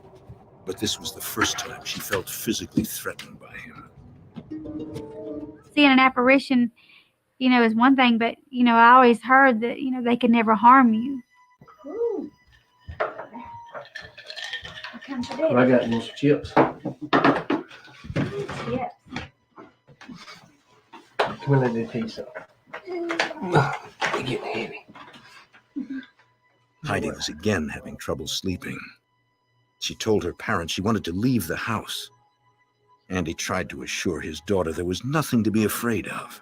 but this was the first time she felt physically threatened by him. Seeing an apparition, is one thing, but, I always heard that, they could never harm you. Well, I got these chips. Yes. Come on, let me tell you something. They're getting heavy. Heidi was again having trouble sleeping. She told her parents she wanted to leave the house. Andy tried to assure his daughter there was nothing to be afraid of.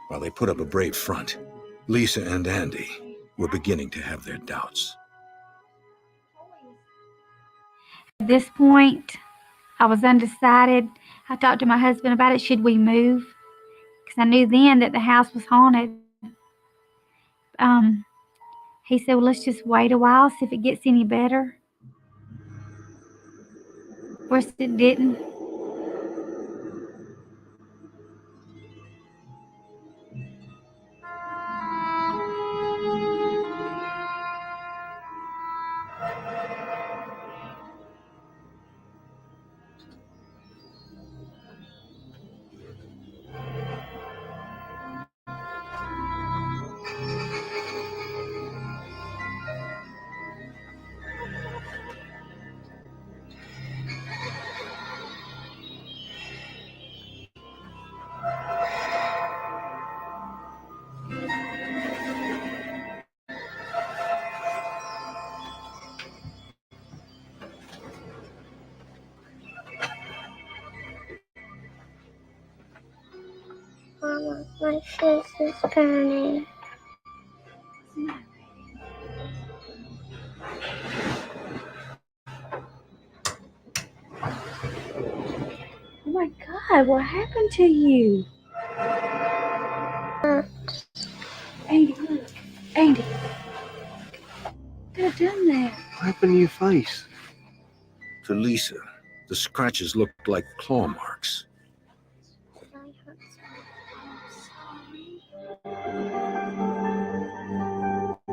While they put up a brave front, Lisa and Andy were beginning to have their doubts. At this point, I was undecided. I talked to my husband about it. Should we move? Because I knew then that the house was haunted. He said, well, let's just wait a while, see if it gets any better. Of course, it didn't. Mama, my face is burning. Oh my God, what happened to you? Andy, look. Andy. Could have done that. What happened to your face? To Lisa, the scratches looked like claw marks.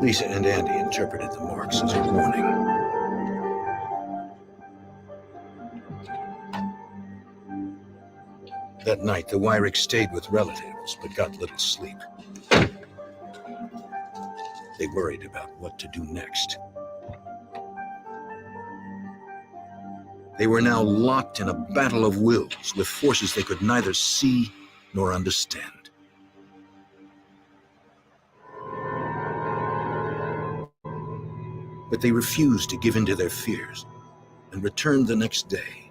Lisa and Andy interpreted the marks as a warning. That night, the Wyricks stayed with relatives, but got little sleep. They worried about what to do next. They were now locked in a battle of wills with forces they could neither see nor understand. But they refused to give in to their fears and returned the next day.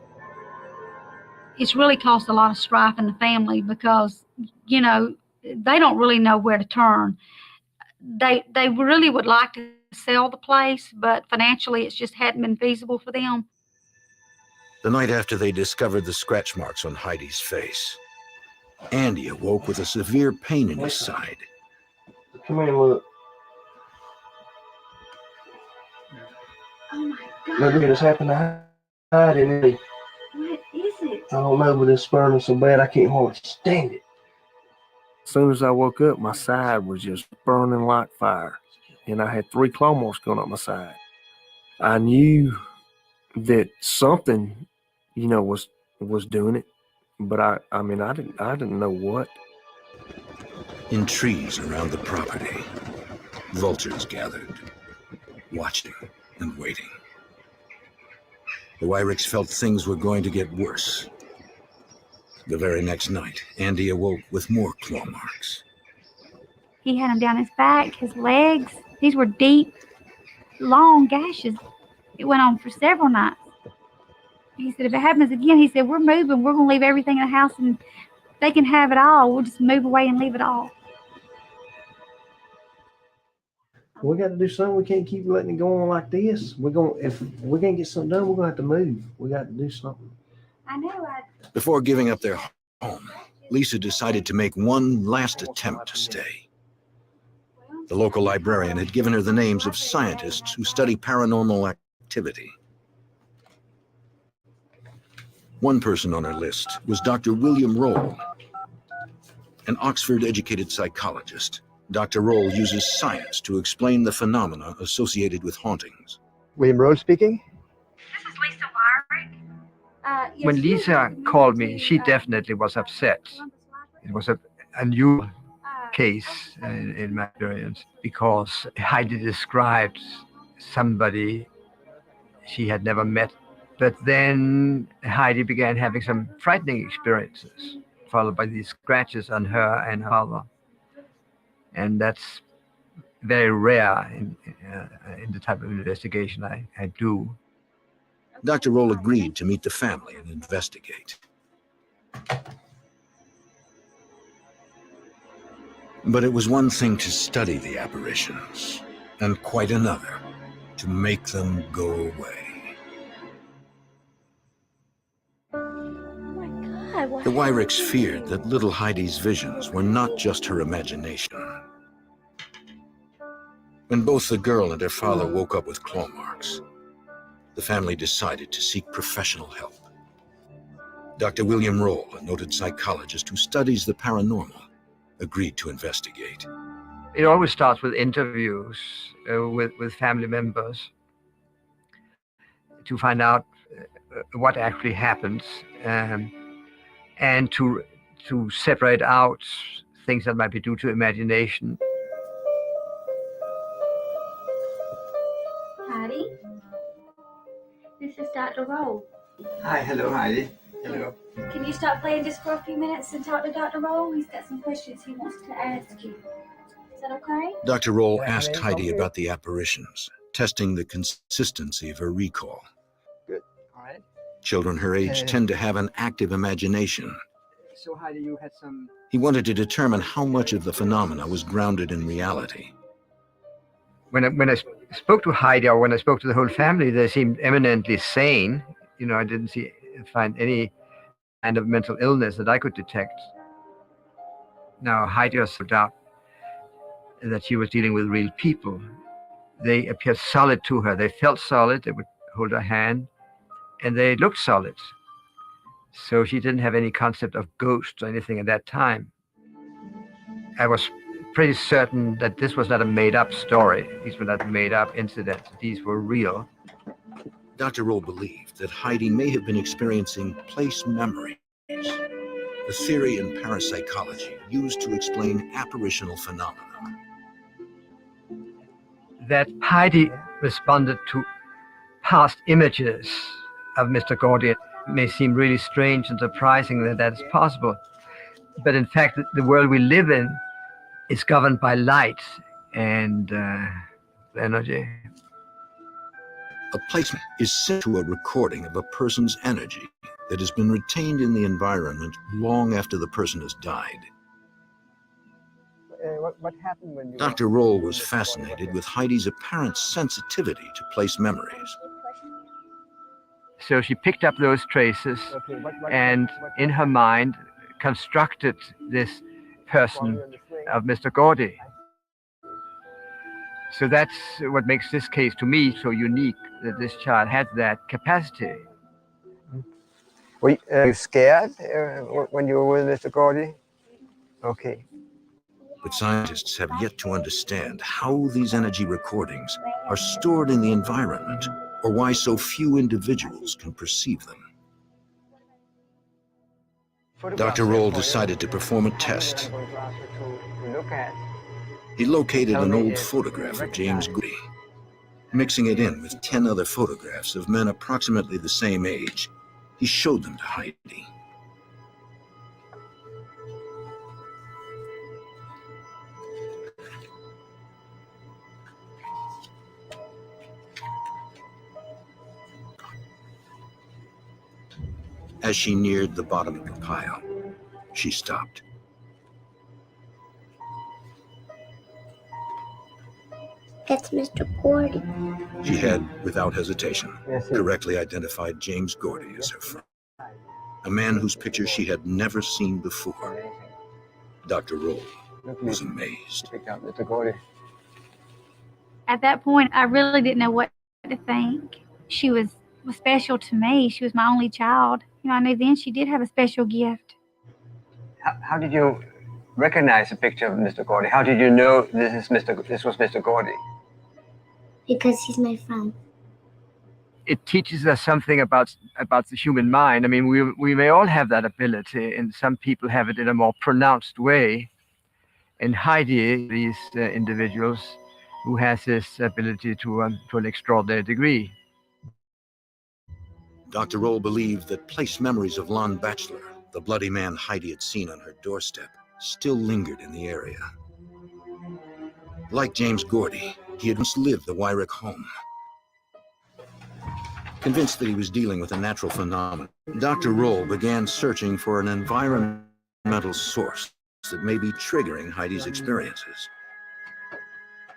It's really caused a lot of strife in the family because, they don't really know where to turn. They really would like to sell the place, but financially it just hadn't been feasible for them. The night after they discovered the scratch marks on Heidi's face, Andy awoke with a severe pain in his side. Come here and look. Oh my God. Look at this happen to Heidi. What is it? I don't know, but it's burning so bad I can't hardly stand it. As soon as I woke up, my side was just burning like fire. And I had 3 claw marks going up my side. I knew that something, was doing it. But I didn't know what. In trees around the property, vultures gathered, watching and waiting. The Wyricks felt things were going to get worse The very next night, Andy awoke with more claw marks. He had them down his back, his legs. These were deep, long gashes. It went on for several nights. He said, if it happens again, he said, we're moving. We're going to leave everything in the house and they can have it all. We'll just move away and leave it all. We got to do something. We can't keep letting it go on like this. If we're gonna get something done, we're gonna have to move. We got to do something. I know. Before giving up their home, Lisa decided to make one last attempt to stay. The local librarian had given her the names of scientists who study paranormal activity. One person on her list was Dr. William Roll, an Oxford-educated psychologist. Dr. Roll uses science to explain the phenomena associated with hauntings. William Roll speaking. This is Lisa Wyrick. When Lisa called me, she definitely was upset. It was a new case in my experience because Heidi described somebody she had never met. But then Heidi began having some frightening experiences, followed by these scratches on her and her father. And that's very rare in the type of investigation I do. Dr. Roll agreed to meet the family and investigate. But it was one thing to study the apparitions, and quite another to make them go away. The Wyricks feared that little Heidi's visions were not just her imagination. When both the girl and her father woke up with claw marks, the family decided to seek professional help. Dr. William Roll, a noted psychologist who studies the paranormal, agreed to investigate. It always starts with interviews with family members to find out what actually happens, and to separate out things that might be due to imagination. Heidi, this is Dr. Roll. Hi, hello, Heidi. Hello. Can you stop playing just for a few minutes and talk to Dr. Roll? He's got some questions he wants to ask you. Is that okay? Dr. Roll asked Heidi about the apparitions, testing the consistency of her recall. Good. All right. Children her age tend to have an active imagination. So Heidi, you had some... He wanted to determine how much of the phenomena was grounded in reality. When I spoke to Heidi, or when I spoke to the whole family, they seemed eminently sane. You know, I didn't find any kind of mental illness that I could detect. Now, Heidi was no doubt that she was dealing with real people. They appeared solid to her. They felt solid. They would hold her hand, and they looked solid. So she didn't have any concept of ghosts or anything at that time. I was pretty certain that this was not a made-up story. These were not made-up incidents. These were real. Dr. Roll believed that Heidi may have been experiencing place memories, the theory in parapsychology used to explain apparitional phenomena. That Heidi responded to past images of Mr. Gordy may seem really strange and surprising that that's possible. But in fact, the world we live in is governed by light and energy. A placement is sent to a recording of a person's energy that has been retained in the environment long after the person has died. What happened when you... Dr. Roll was fascinated with Heidi's apparent sensitivity to place memories. So she picked up those traces and in her mind constructed this person of Mr. Gordy. So that's what makes this case to me so unique, that this child had that capacity. Were you scared when you were with Mr. Gordy? Okay. But scientists have yet to understand how these energy recordings are stored in the environment, or why so few individuals can perceive them. Dr. Roll decided to perform a test. He located an old photograph of James Gordy. Mixing it in with 10 other photographs of men approximately the same age, he showed them to Heidi. As she neared the bottom of the pile, she stopped. That's Mr. Gordy. She had, without hesitation, correctly identified James Gordy as her friend, a man whose picture she had never seen before. Dr. Roll was amazed. At that point, I really didn't know what to think. She was special to me. She was my only child. I knew then she did have a special gift. How did you recognize the picture of Mr. Gordy? How did you know this was Mr. Gordy? Because he's my friend. It teaches us something about the human mind. I mean, we may all have that ability, and some people have it in a more pronounced way. And Heidi, these individuals who has this ability to an extraordinary degree. Dr. Roll believed that place memories of Lon Batchelor, the bloody man Heidi had seen on her doorstep, still lingered in the area. Like James Gordy, he had once lived the Wyrick home. Convinced that he was dealing with a natural phenomenon, Dr. Roll began searching for an environmental source that may be triggering Heidi's experiences.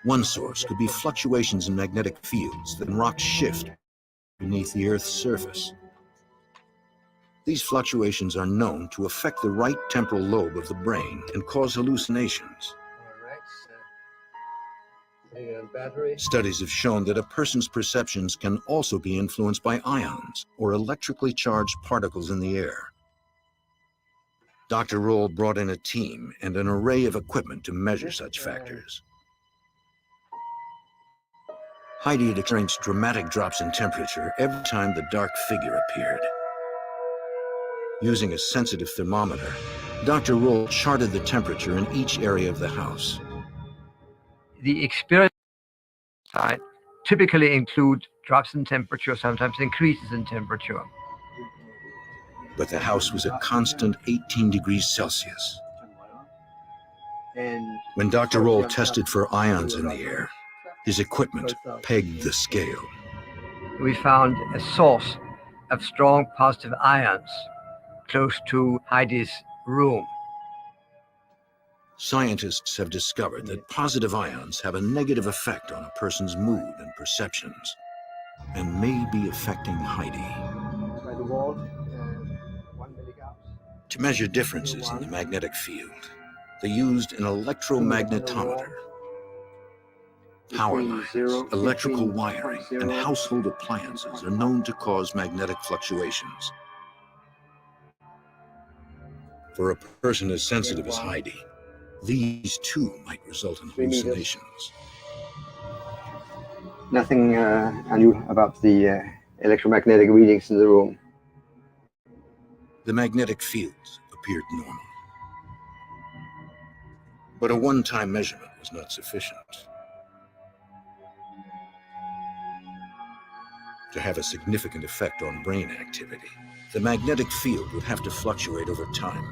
One source could be fluctuations in magnetic fields that rock shift beneath the Earth's surface. These fluctuations are known to affect the right temporal lobe of the brain and cause hallucinations. Studies have shown that a person's perceptions can also be influenced by ions or electrically charged particles in the air. Dr. Roll brought in a team and an array of equipment to measure such factors. Heidi had experienced dramatic drops in temperature every time the dark figure appeared. Using a sensitive thermometer, Dr. Roll charted the temperature in each area of the house. The experience typically include drops in temperature, sometimes increases in temperature. But the house was a constant 18 degrees Celsius. When Dr. Roll tested for ions in the air, his equipment pegged the scale. We found a source of strong positive ions close to Heidi's room. Scientists have discovered that positive ions have a negative effect on a person's mood and perceptions, and may be affecting Heidi. To measure differences in the magnetic field, they used an electromagnetometer. Power lines, electrical wiring, and household appliances are known to cause magnetic fluctuations. For a person as sensitive as Heidi, these too might result in hallucinations. Nothing I knew about the electromagnetic readings in the room. The magnetic fields appeared normal. But a one-time measurement was not sufficient. To have a significant effect on brain activity, the magnetic field would have to fluctuate over time.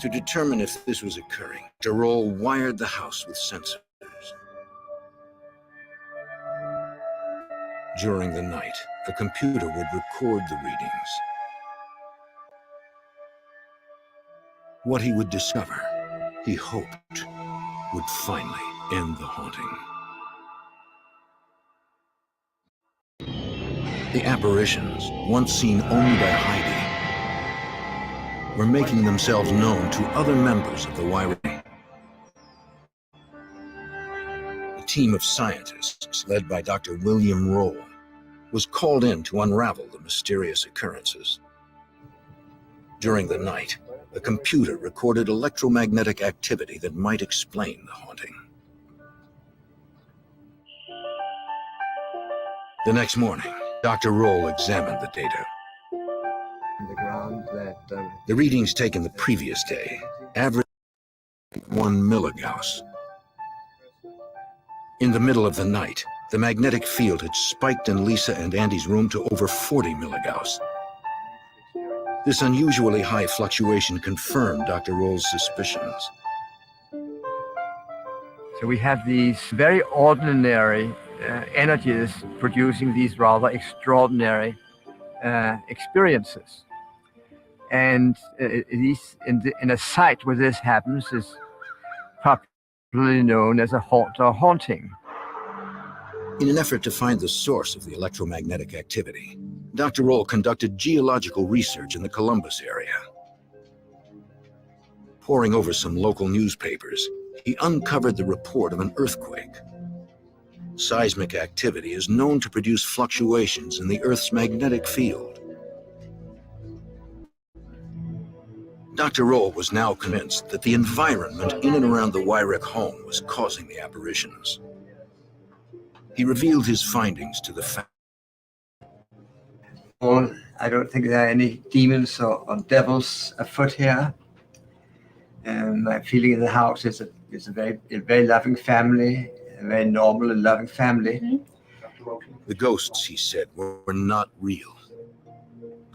To determine if this was occurring, Dr. Roll wired the house with sensors. During the night, a computer would record the readings. What he would discover, he hoped, would finally end the haunting. The apparitions, once seen only by Heidi, were making themselves known to other members of the Wyrick. A team of scientists, led by Dr. William Roll, was called in to unravel the mysterious occurrences. During the night, a computer recorded electromagnetic activity that might explain the haunting. The next morning, Dr. Roll examined the data. The readings taken the previous day averaged 1 milligauss. In the middle of the night, the magnetic field had spiked in Lisa and Andy's room to over 40 milligauss. This unusually high fluctuation confirmed Dr. Roll's suspicions. So we have these very ordinary energies producing these rather extraordinary experiences. And in a site where this happens is popularly known as a haunt or haunting. In an effort to find the source of the electromagnetic activity, Dr. Roll conducted geological research in the Columbus area. Poring over some local newspapers, he uncovered the report of an earthquake. Seismic activity is known to produce fluctuations in the Earth's magnetic field. Dr. Roll was now convinced that the environment in and around the Wyrick home was causing the apparitions. He revealed his findings to the family. Well, I don't think there are any demons or devils afoot here. And my feeling in the house is a very loving family, a very normal and loving family. The ghosts, he said, were not real.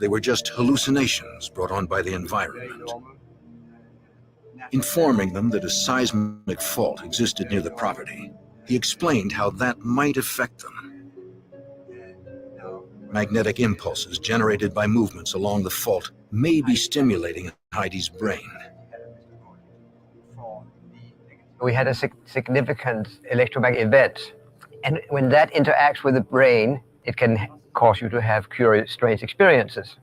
They were just hallucinations brought on by the environment. Informing them that a seismic fault existed near the property, he explained how that might affect them. Magnetic impulses generated by movements along the fault may be stimulating Heidi's brain. We had a significant electromagnetic event, and when that interacts with the brain, it can cause you to have curious, strange experiences.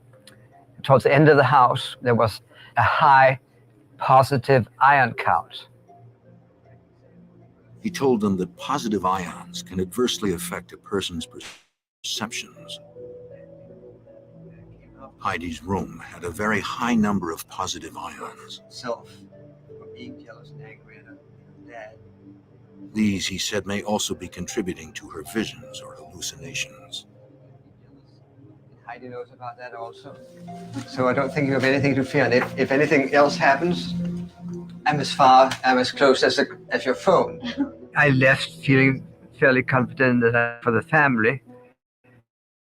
Towards the end of the house, there was a high positive ion count. He told them that positive ions can adversely affect a person's perceptions. Heidi's room had a very high number of positive ions. Being jealous and angry and dad. These, he said, may also be contributing to her visions or hallucinations. Heidi knows about that also. So I don't think you have anything to fear. And if anything else happens, I'm as close as your phone. I left feeling fairly confident that for the family,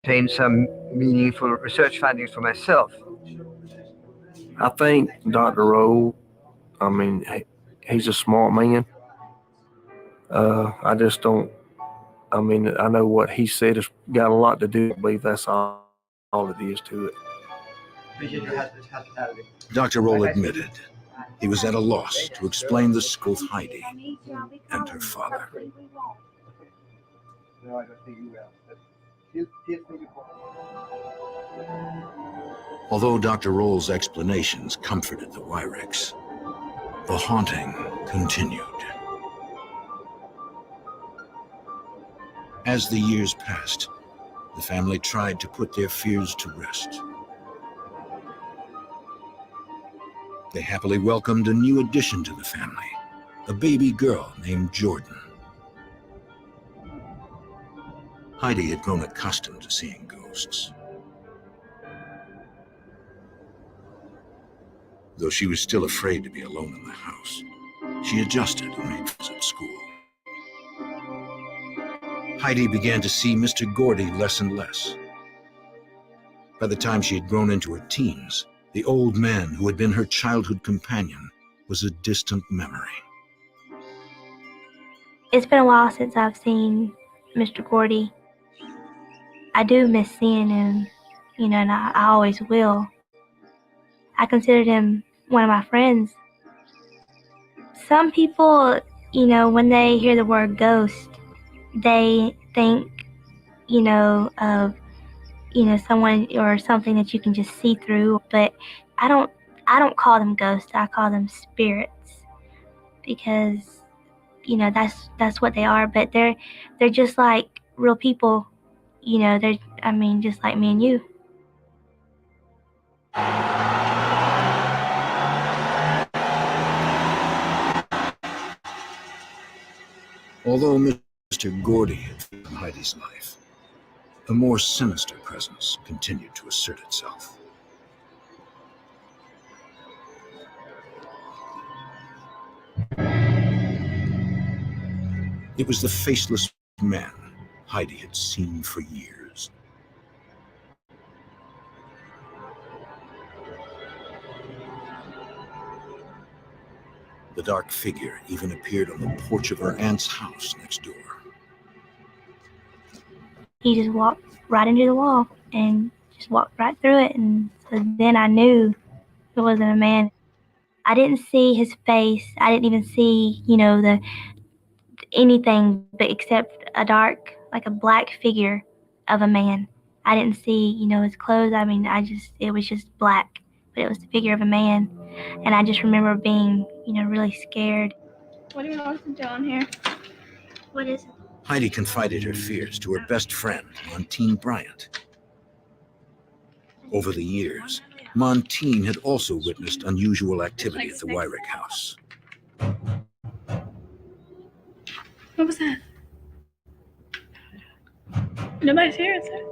obtained some meaningful research findings for myself. I think Dr. Rowe, he's a smart man. I just don't, I know what he said has got a lot to do. I believe that's all it is to it. Dr. Roll admitted he was at a loss to explain the school with Heidi and her father. No, I don't think you will. Although Dr. Roll's explanations comforted the Wyricks, the haunting continued. As the years passed, the family tried to put their fears to rest. They happily welcomed a new addition to the family, a baby girl named Jordan. Heidi had grown accustomed to seeing ghosts. Though she was still afraid to be alone in the house, she adjusted and made friends at school. Heidi began to see Mr. Gordy less and less. By the time she had grown into her teens, the old man who had been her childhood companion was a distant memory. It's been a while since I've seen Mr. Gordy. I do miss seeing him, and I always will. I considered him one of my friends. Some people, when they hear the word ghost, they think, of, someone or something that you can just see through. But I don't call them ghosts. I call them spirits, because, that's what they are. But they're just like real people. They're just like me and you. Although Mr. Gordy had filled Heidi's life, a more sinister presence continued to assert itself. It was the faceless man Heidi had seen for years. The dark figure even appeared on the porch of her aunt's house next door. He just walked right into the wall and just walked right through it. And so then I knew it wasn't a man. I didn't see his face. I didn't even see, anything but except a dark, like a black figure of a man. I didn't see, his clothes. I mean, it was just black, but it was the figure of a man. And I just remember being, really scared. What do you want to listen to on here? What is it? Heidi confided her fears to her best friend, Montine Bryant. Over the years, Montine had also witnessed unusual activity at the Wyrick house. What was that? Nobody's here, is there?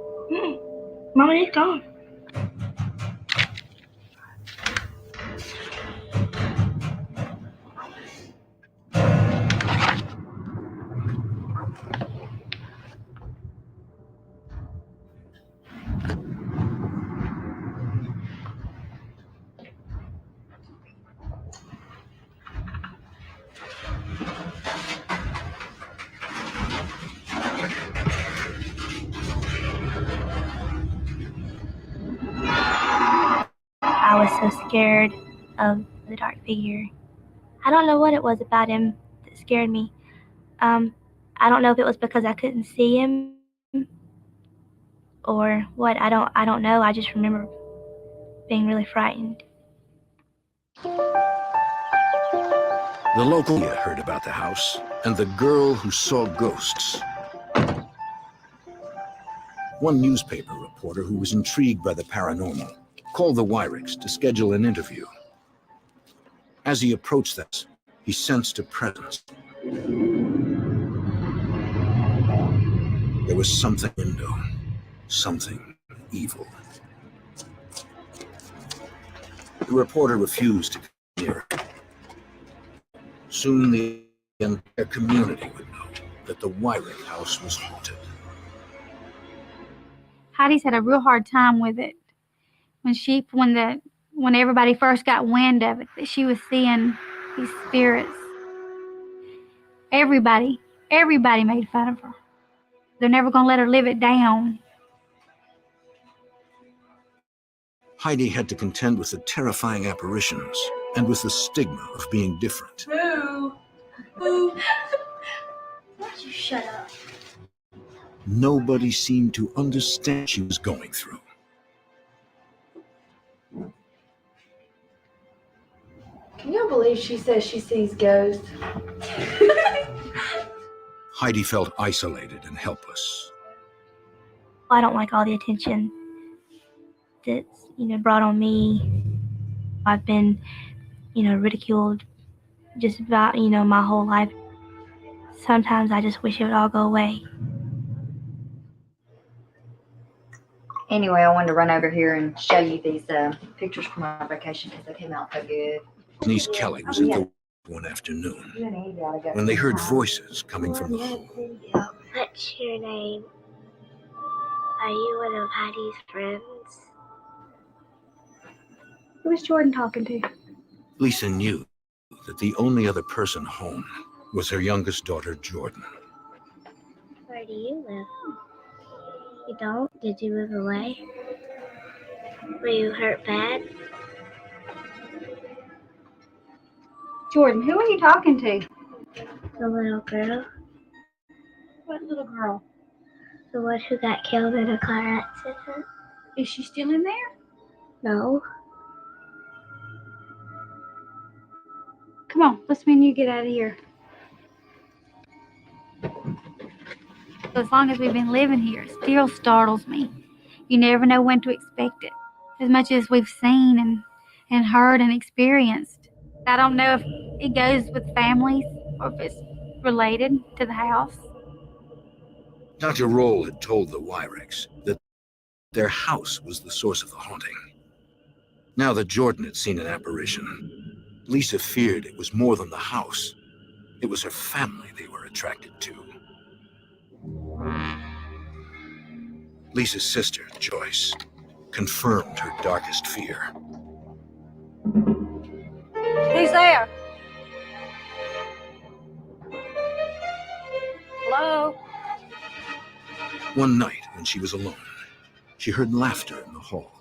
Mama, he's gone. I was so scared of the dark figure. I don't know what it was about him that scared me. I don't know if it was because I couldn't see him or what. I don't know. I just remember being really frightened. The local media heard about the house and the girl who saw ghosts. One newspaper reporter who was intrigued by the paranormal called the Wyricks to schedule an interview. As he approached this, he sensed a presence. There was something in the window, something evil. The reporter refused to come near. Soon the entire community would know that the Wyrick house was haunted. Heidi's had a real hard time with it. When everybody first got wind of it, that she was seeing these spirits. Everybody made fun of her. They're never going to let her live it down. Heidi had to contend with the terrifying apparitions and with the stigma of being different. Boo! Boo! Why don't you shut up? Nobody seemed to understand what she was going through. Can you believe she says she sees ghosts? Heidi felt isolated and helpless. I don't like all the attention that's, brought on me. I've been, ridiculed just about, my whole life. Sometimes I just wish it would all go away. Anyway, I wanted to run over here and show you these pictures from our vacation because they came out so good. Niece Kelly was at the one afternoon when they heard voices coming from the hall. What's your name? Are you one of Heidi's friends? Who was Jordan talking to? Lisa knew that the only other person home was her youngest daughter, Jordan. Where do you live? You don't? Did you move away? Were you hurt bad? Jordan, who are you talking to? The little girl. What little girl? The one who got killed in a car accident. Is she still in there? No. Come on, let's me and you get out of here. As long as we've been living here, it still startles me. You never know when to expect it. As much as we've seen and heard and experienced. I don't know if it goes with families or if it's related to the house. Dr. Roll had told the Wyricks that their house was the source of the haunting. Now that Jordan had seen an apparition, Lisa feared it was more than the house. It was her family they were attracted to. Lisa's sister, Joyce, confirmed her darkest fear. Who's there? One night, when she was alone, she heard laughter in the hall.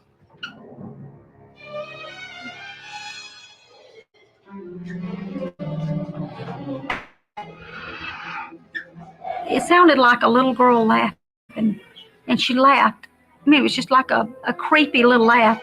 It sounded like a little girl laughing, and she laughed. I mean, it was just like a creepy little laugh.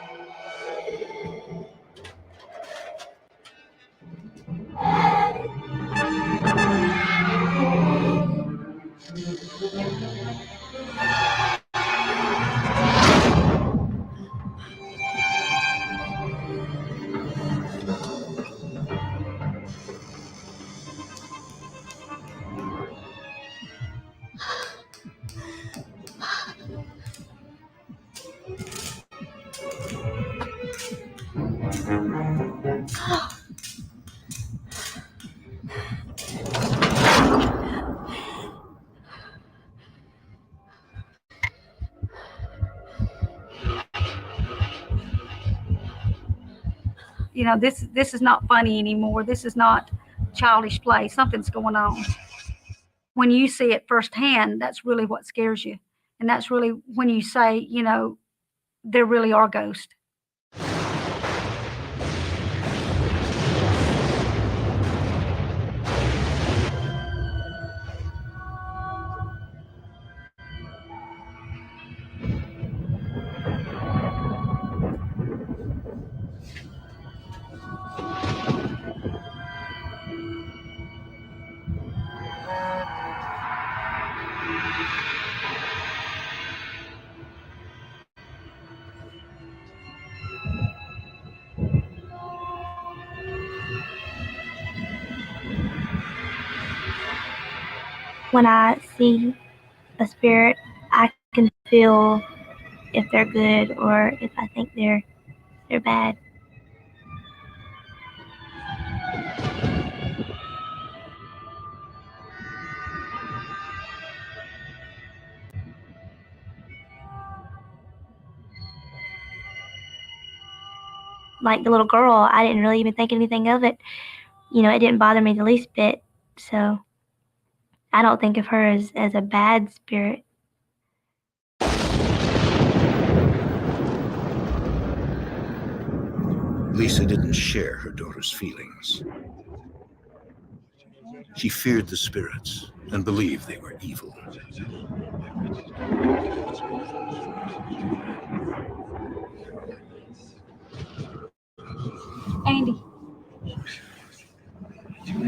You know, this is not funny anymore. This is not childish play. Something's going on. When you see it firsthand, that's really what scares you. And that's really when you say, you know, there really are ghosts. When I see a spirit, I can feel if they're good or if I think they're bad. Like the little girl, I didn't really even think anything of it. You know, it didn't bother me the least bit. So I don't think of her as a bad spirit. Lisa didn't share her daughter's feelings. She feared the spirits and believed they were evil. Andy.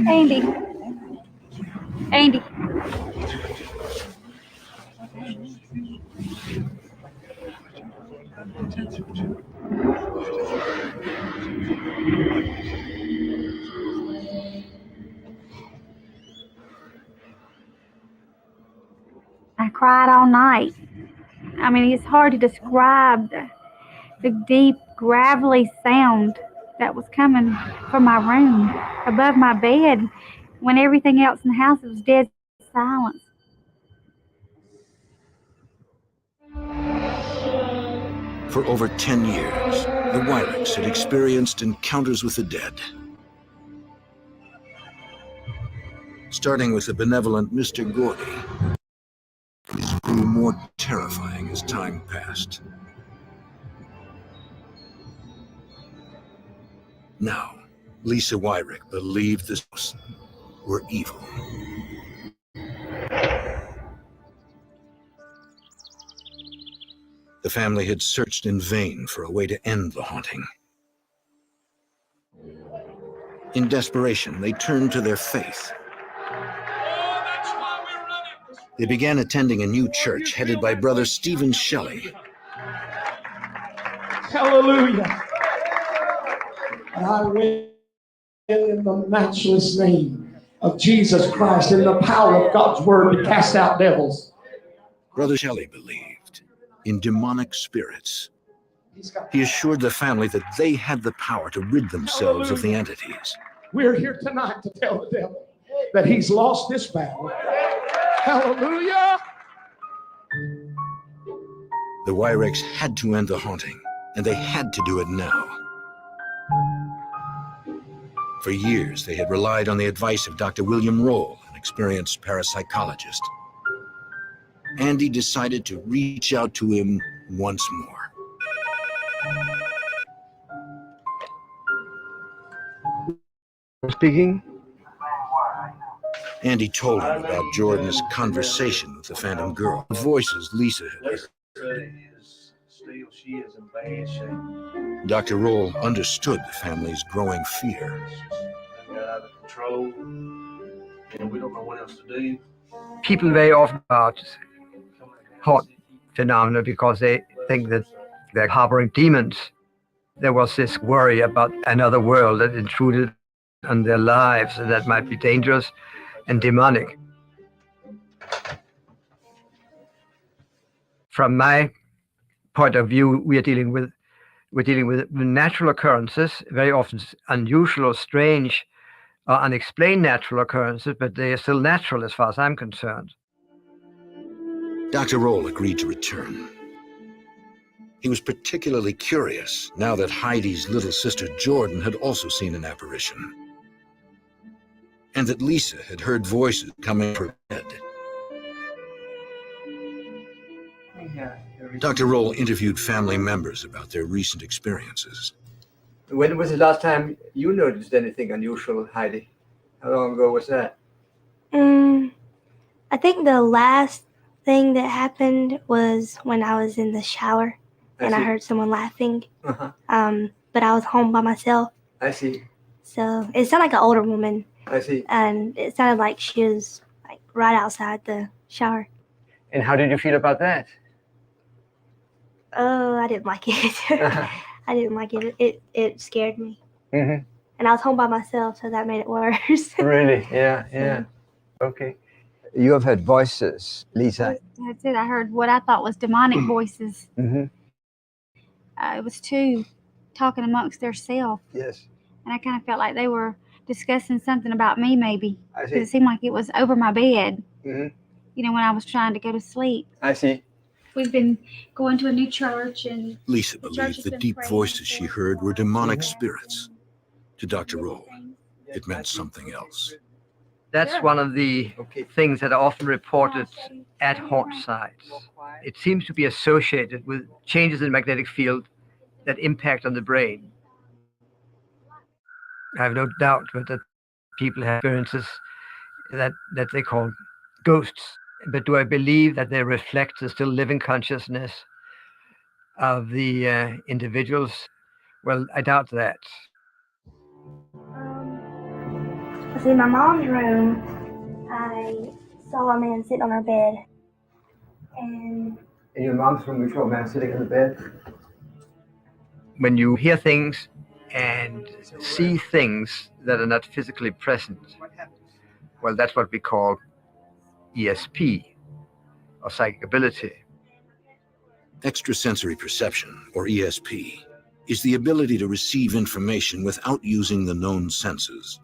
Andy. Andy. I cried all night. I mean, it's hard to describe the deep, gravelly sound that was coming from my room above my bed when everything else in the house was dead silence. For over 10 years, the Wyricks had experienced encounters with the dead. Starting with the benevolent Mr. Gordy, these grew more terrifying as time passed. Now, Lisa Wyrick believed the ghosts were evil. The family had searched in vain for a way to end the haunting. In desperation, they turned to their faith. They began attending a new church headed by Brother Stephen Shelley. Hallelujah. And I read in the matchless name of Jesus Christ, in the power of God's word to cast out devils. Brother Shelley believed in demonic spirits. He assured the family that they had the power to rid themselves of the entities. We're here tonight to tell the devil that he's lost this battle. Hallelujah. The Wyricks had to end the haunting, and they had to do it now. For years, they had relied on the advice of Dr. William Roll, an experienced parapsychologist. Andy decided to reach out to him once more. Speaking. Andy told him about Jordan's conversation with the Phantom Girl, the voices Lisa had heard. Still, she is in bad shape. Dr. Roll understood the family's growing fear. Got out of control, and we don't know what else to do. People very often about haunt phenomena because they think that they're harboring demons. There was this worry about another world that intruded on their lives and that might be dangerous and demonic. From my point of view, we're dealing with natural occurrences, very often unusual, strange, or unexplained natural occurrences, but they are still natural as far as I'm concerned. Dr. Roll agreed to return. He was particularly curious now that Heidi's little sister Jordan had also seen an apparition, and that Lisa had heard voices coming from her bed. Dr. Roll interviewed family members about their recent experiences. When was the last time you noticed anything unusual, Heidi? How long ago was that? I think the last thing that happened was when I was in the shower and I heard someone laughing. Uh-huh. But I was home by myself. I see. So it sounded like an older woman. I see. And it sounded like she was like right outside the shower. And how did you feel about that? Oh, I didn't like it. I didn't like it. It scared me. Mm-hmm. And I was home by myself, so that made it worse. Really? Yeah. Okay. You have heard voices, Lisa. That's it. I heard what I thought was demonic voices. Mm-hmm. It was two talking amongst themselves. Yes. And I kind of felt like they were discussing something about me, maybe. I see. Because it seemed like it was over my bed. Mm-hmm. You know, when I was trying to go to sleep. I see. We've been going to a new church, and Lisa believed the deep voices she heard were demonic spirits. To Dr. Roll, it meant something else. That's one of the things that are often reported at haunt sites. It seems to be associated with changes in magnetic field that impact on the brain. I have no doubt that people have experiences that they call ghosts. But do I believe that they reflect the still living consciousness of the individuals? Well, I doubt that. In my mom's room, I saw a man sitting on her bed. And in your mom's room, you saw a man sitting on the bed? When you hear things and see things that are not physically present, well, that's what we call ESP, or psychic ability. Extrasensory perception, or ESP, is the ability to receive information without using the known senses.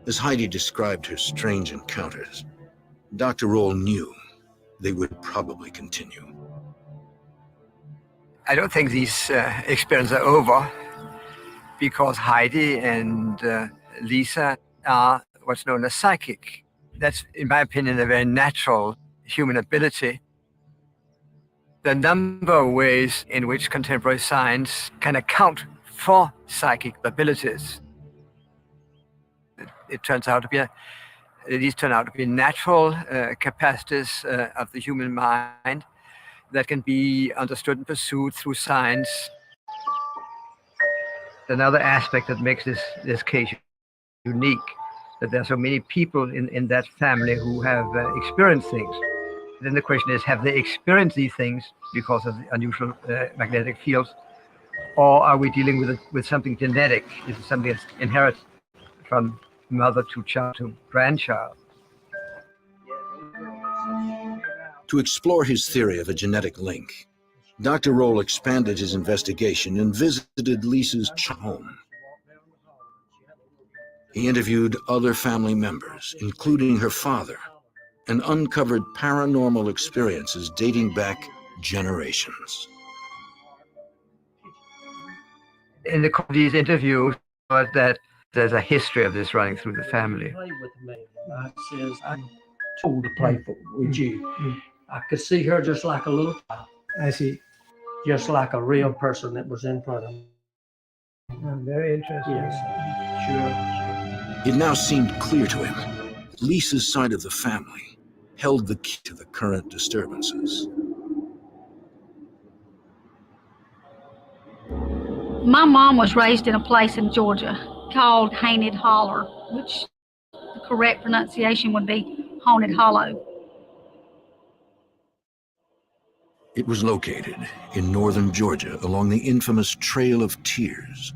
As Heidi described her strange encounters, Dr. Roll knew they would probably continue. I don't think these experiences are over, because Heidi and Lisa are what's known as psychic. That's, in my opinion, a very natural human ability. There are a number of ways in which contemporary science can account for psychic abilities. It turns out to be these turn out to be natural capacities of the human mind that can be understood and pursued through science. Another aspect that makes this case unique, that there are so many people in that family who have experienced things. Then the question is, have they experienced these things because of the unusual magnetic fields, or are we dealing with something genetic? Is it something that's inherited from mother to child to grandchild? To explore his theory of a genetic link, Dr. Roll expanded his investigation and visited Lisa's home. He interviewed other family members, including her father, and uncovered paranormal experiences dating back generations. In these interviews, that there's a history of this running through the family. Play with me. I says, tool to play with you. I could see her just like a little child. I see. Just like a real person that was in front of me. Very interesting. Yes, sure. It now seemed clear to him that Lisa's side of the family held the key to the current disturbances. My mom was raised in a place in Georgia called Haunted Holler, which the correct pronunciation would be Haunted Hollow. It was located in northern Georgia along the infamous Trail of Tears.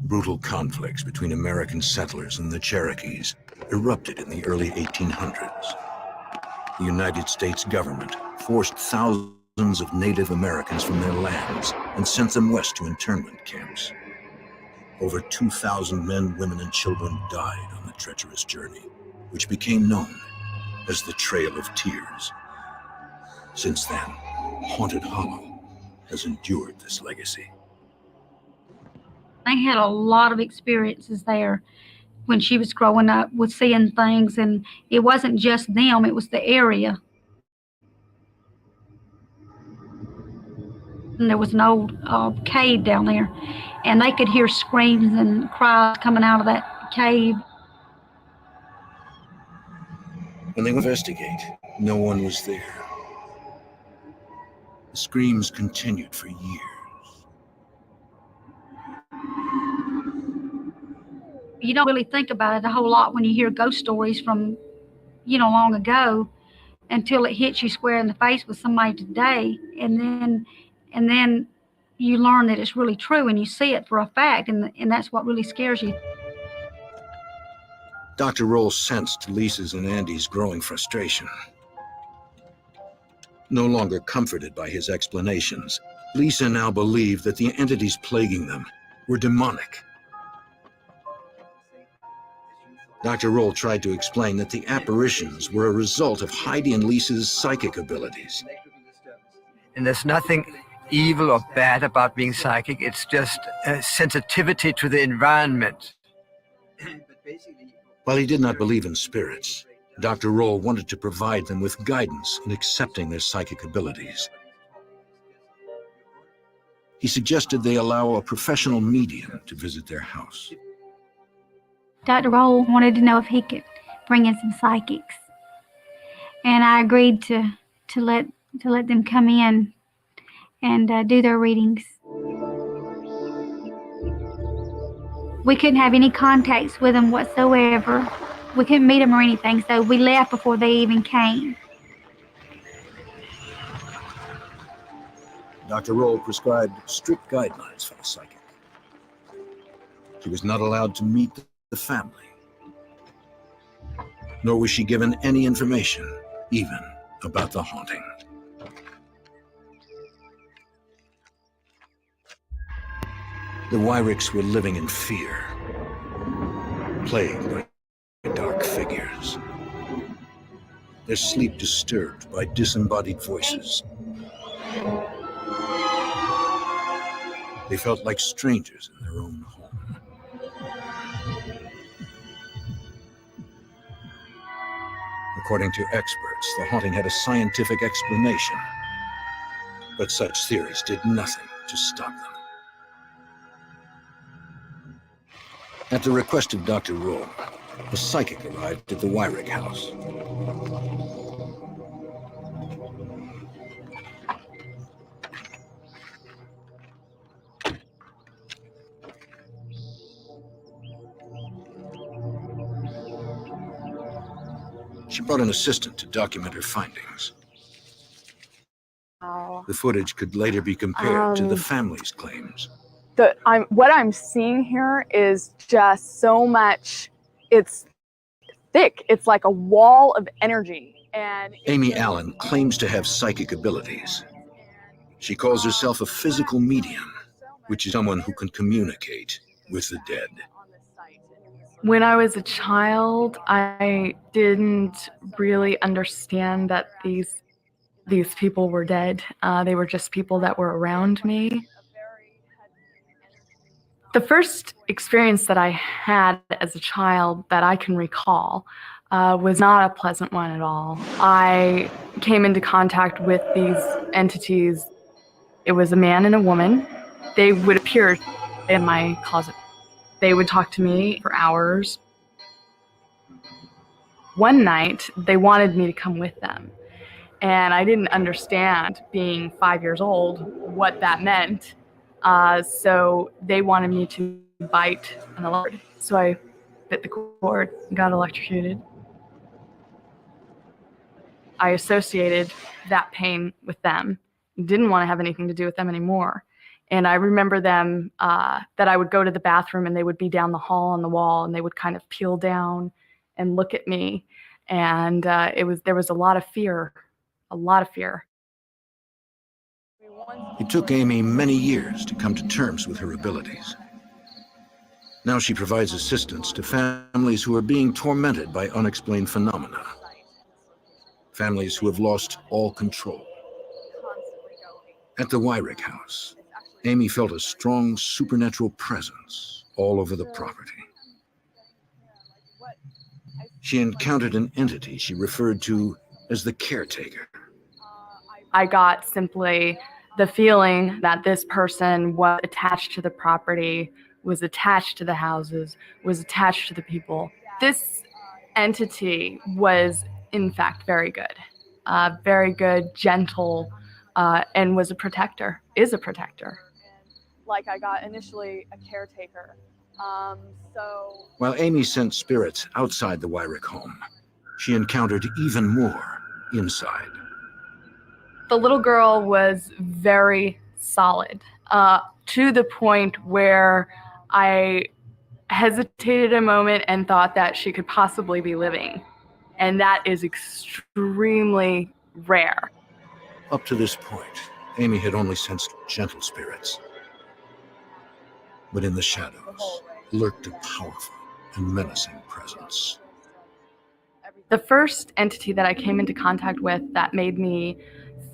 Brutal conflicts between American settlers and the Cherokees erupted in the early 1800s. The United States government forced thousands of Native Americans from their lands and sent them west to internment camps. Over 2,000 men, women, and children died on the treacherous journey, which became known as the Trail of Tears. Since then, Haunted Hollow has endured this legacy. They had a lot of experiences there when she was growing up with seeing things, and it wasn't just them, it was the area. And there was an old cave down there, and they could hear screams and cries coming out of that cave. When they investigate, no one was there. The screams continued for years. You don't really think about it a whole lot when you hear ghost stories from, long ago, until it hits you square in the face with somebody today, and then you learn that it's really true, and you see it for a fact, and that's what really scares you. Dr. Roll sensed Lisa's and Andy's growing frustration. No longer comforted by his explanations, Lisa now believed that the entities plaguing them were demonic. Dr. Roll tried to explain that the apparitions were a result of Heidi and Lisa's psychic abilities. And there's nothing evil or bad about being psychic. It's just a sensitivity to the environment. While he did not believe in spirits, Dr. Roll wanted to provide them with guidance in accepting their psychic abilities. He suggested they allow a professional medium to visit their house. Dr. Roll wanted to know if he could bring in some psychics, and I agreed to let them come in and do their readings. We couldn't have any contacts with them whatsoever. We couldn't meet them or anything, so we left before they even came. Dr. Roll prescribed strict guidelines for the psychic. She was not allowed to meet the family, nor was she given any information, even about the haunting. The Wyricks were living in fear, plagued by dark figures, their sleep disturbed by disembodied voices. They felt like strangers in their own home. According to experts, the haunting had a scientific explanation, but such theories did nothing to stop them. At the request of Dr. Roll, a psychic arrived at the Wyrick house. She brought an assistant to document her findings. The footage could later be compared to the family's claims. What I'm seeing here is just so much, it's thick. It's like a wall of energy. And Amy Allen claims to have psychic abilities. She calls herself a physical medium, which is someone who can communicate with the dead. When I was a child, I didn't really understand that these people were dead. They were just people that were around me. The first experience that I had as a child that I can recall was not a pleasant one at all. I came into contact with these entities. It was a man and a woman. They would appear in my closet. They would talk to me for hours. One night, they wanted me to come with them. And I didn't understand, being 5 years old, what that meant. So they wanted me to bite an electrode. So I bit the cord and got electrocuted. I associated that pain with them, didn't want to have anything to do with them anymore. And I remember them, that I would go to the bathroom and they would be down the hall on the wall and they would kind of peel down and look at me. And there was a lot of fear. It took Amy many years to come to terms with her abilities. Now she provides assistance to families who are being tormented by unexplained phenomena. Families who have lost all control. At the Wyrick house, Amy felt a strong supernatural presence all over the property. She encountered an entity she referred to as the caretaker. I got simply the feeling that this person was attached to the property, was attached to the houses, was attached to the people. This entity was, in fact, very good, gentle, and was a protector, is a protector. Like I got initially a caretaker. While Amy sent spirits outside the Wyrick home, she encountered even more inside. The little girl was very solid, to the point where I hesitated a moment and thought that she could possibly be living. And that is extremely rare. Up to this point, Amy had only sensed gentle spirits. But in the shadows lurked a powerful and menacing presence. The first entity that I came into contact with that made me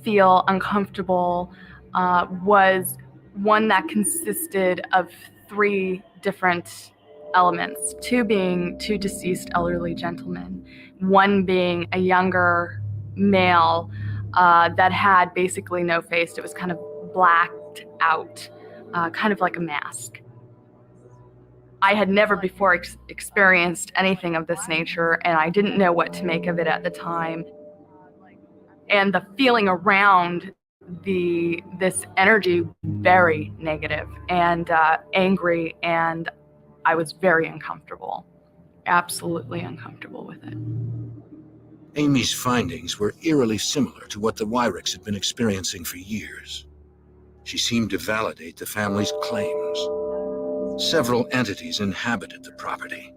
feel uncomfortable was one that consisted of 3 different elements, 2 being 2 deceased elderly gentlemen, 1 being a younger male that had basically no face. It was kind of blacked out, kind of like a mask. I had never before experienced anything of this nature, and I didn't know what to make of it at the time. And the feeling around this energy, very negative and angry, and I was very uncomfortable, absolutely uncomfortable with it. Amy's findings were eerily similar to what the Wyricks had been experiencing for years. She seemed to validate the family's claims. Several entities inhabited the property.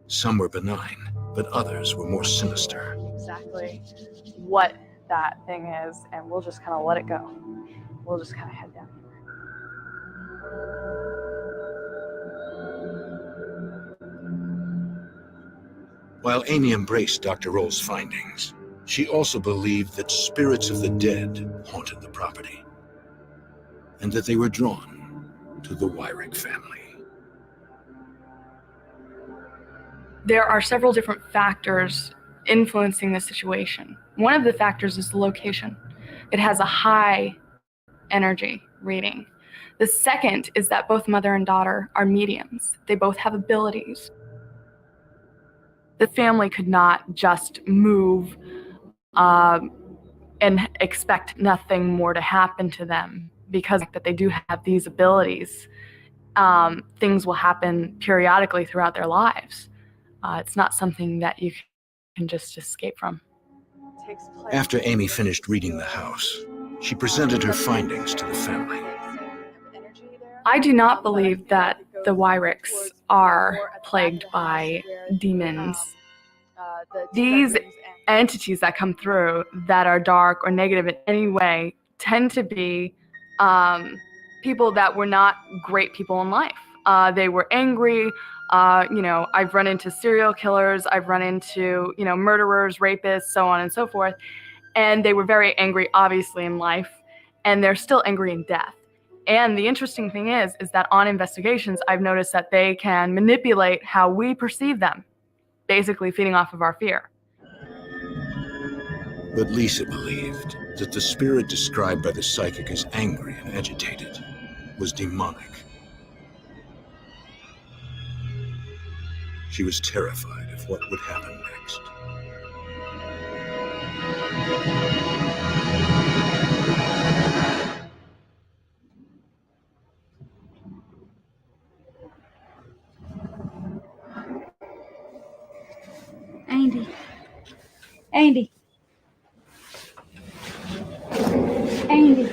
Some were benign, but others were more sinister. Exactly what that thing is, and we'll just kind of let it go. We'll just kind of head down While Amy embraced Dr. Roll's findings, she also believed that spirits of the dead haunted the property, and that they were drawn to the Wyrick family. There are several different factors influencing the situation. One of the factors is the location. It has a high energy reading. The second is that both mother and daughter are mediums. They both have abilities. The family could not just move and expect nothing more to happen to them, because that they do have these abilities. Things will happen periodically throughout their lives. It's not something that you can just escape from. After Amy finished reading the house, she presented her findings to the family. I do not believe that the Wyricks are plagued by demons. These entities that come through that are dark or negative in any way tend to be people that were not great people in life. They were angry. I've run into serial killers. I've run into, murderers, rapists, so on and so forth. And they were very angry, obviously, in life. And they're still angry in death. And the interesting thing is that on investigations, I've noticed that they can manipulate how we perceive them basically feeding off of our fear. But Lisa believed that the spirit described by the psychic as angry and agitated was demonic. She was terrified of what would happen next. Andy. Andy. Andy.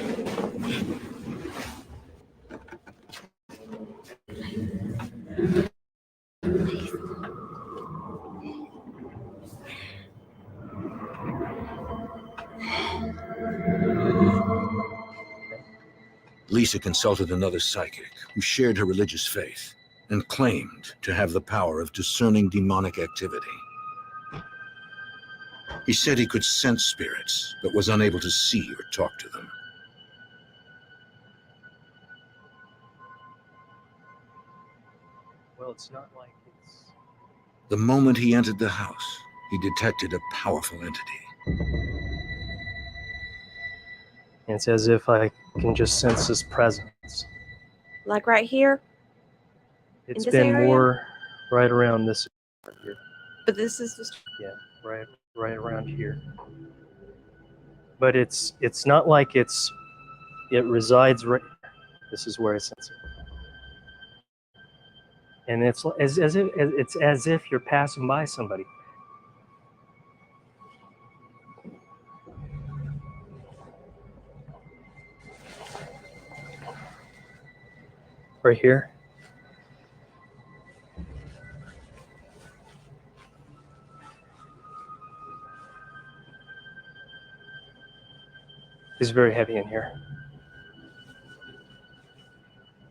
Lisa consulted another psychic who shared her religious faith and claimed to have the power of discerning demonic activity. He said he could sense spirits, but was unable to see or talk to them. Well, it's not like it's... The moment he entered the house, he detected a powerful entity. It's as if I can just sense his presence. Like right here? It's this been area? more right around this here. But this is just... Yeah, right around here. But it's not like it resides right. This is where I sense it. And it's as if you're passing by somebody. Right here. It's very heavy in here.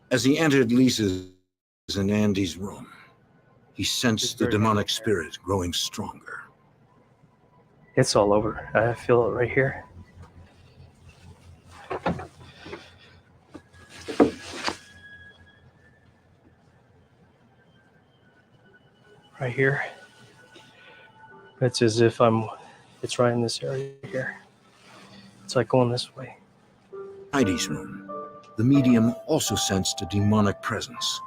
As he entered Lisa's and Andy's room, he sensed the demonic spirit growing stronger. It's all over. I feel it right here. Right here. It's as if it's right in this area here. It's like going this way. Heidi's room. The medium also sensed a demonic presence.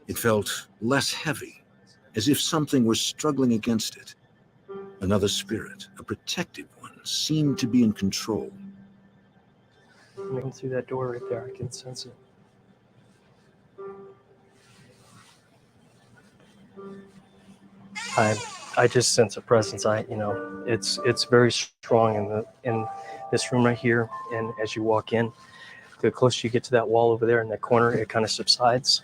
It felt less heavy, as if something was struggling against it. Another spirit, a protective one, seemed to be in control. Looking through that door right there, I can sense it. I just sense a presence. It's very strong in this room right here. And as you walk in, the closer you get to that wall over there in that corner, it kind of subsides.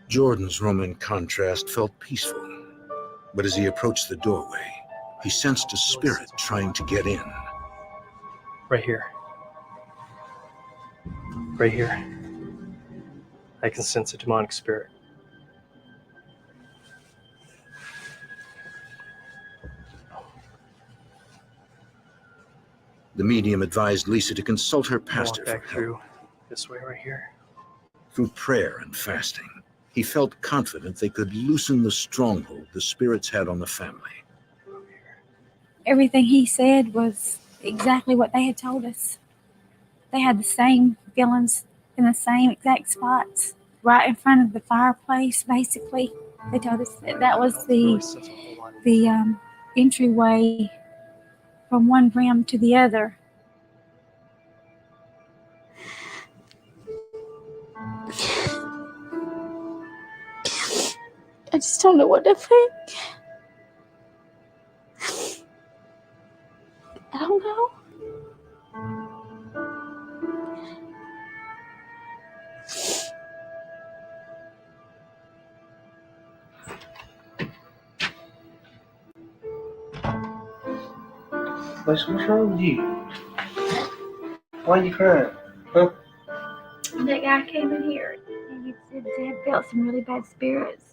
Jordan's room, in contrast, felt peaceful. But as he approached the doorway, he sensed a spirit trying to get in. Right here. Right here. I can sense a demonic spirit. The medium advised Lisa to consult her pastor Walk back for through help. this way right here. Through prayer and fasting, he felt confident they could loosen the stronghold the spirits had on the family. Everything he said was exactly what they had told us. They had the same feelings in the same exact spots, right in front of the fireplace, basically. They told us that was the entryway from one room to the other. I just don't know what to think. I don't know. What's wrong with you? Why are you crying? Huh? That guy came in here and he said Dad felt some really bad spirits.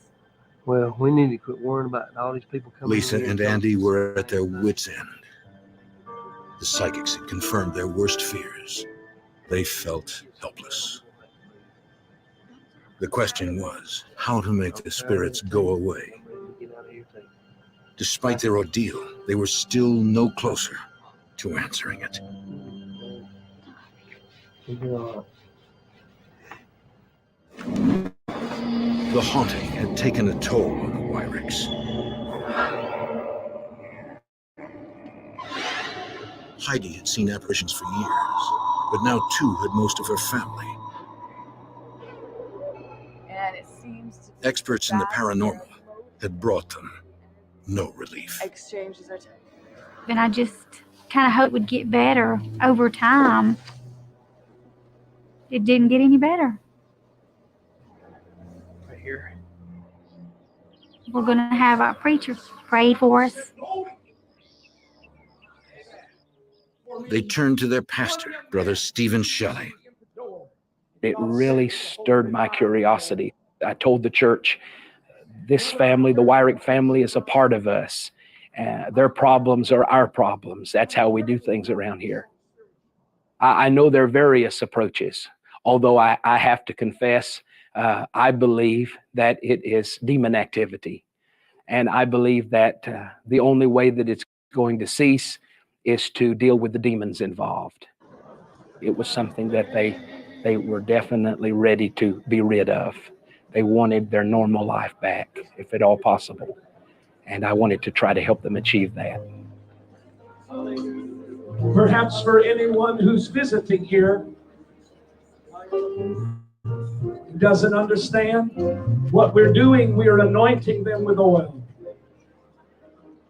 Well, we need to quit worrying about all these people coming Lisa in here. and Andy were at their wits' end. The psychics had confirmed their worst fears. They felt helpless. The question was how to make the spirits go away. Despite their ordeal, they were still no closer to answering it. The haunting had taken a toll on the Wyricks. Heidi had seen apparitions for years, but now too had most of her family. And it seems to be Experts in the paranormal had brought them no relief. exchanges are taken. And I just kind of hoped it would get better over time. It didn't get any better. Right here. We're going to have our preacher pray for us. They turned to their pastor, Brother Stephen Shelley. It really stirred my curiosity. I told the church, this family, the Wyrick family, is a part of us. Their problems are our problems. That's how we do things around here. I know there are various approaches, although I have to confess, I believe that it is demon activity. And I believe that the only way that it's going to cease is to deal with the demons involved. It was something that they were definitely ready to be rid of. They wanted their normal life back, if at all possible. And I wanted to try to help them achieve that. Perhaps for anyone who's visiting here, doesn't understand what we're doing, we are anointing them with oil.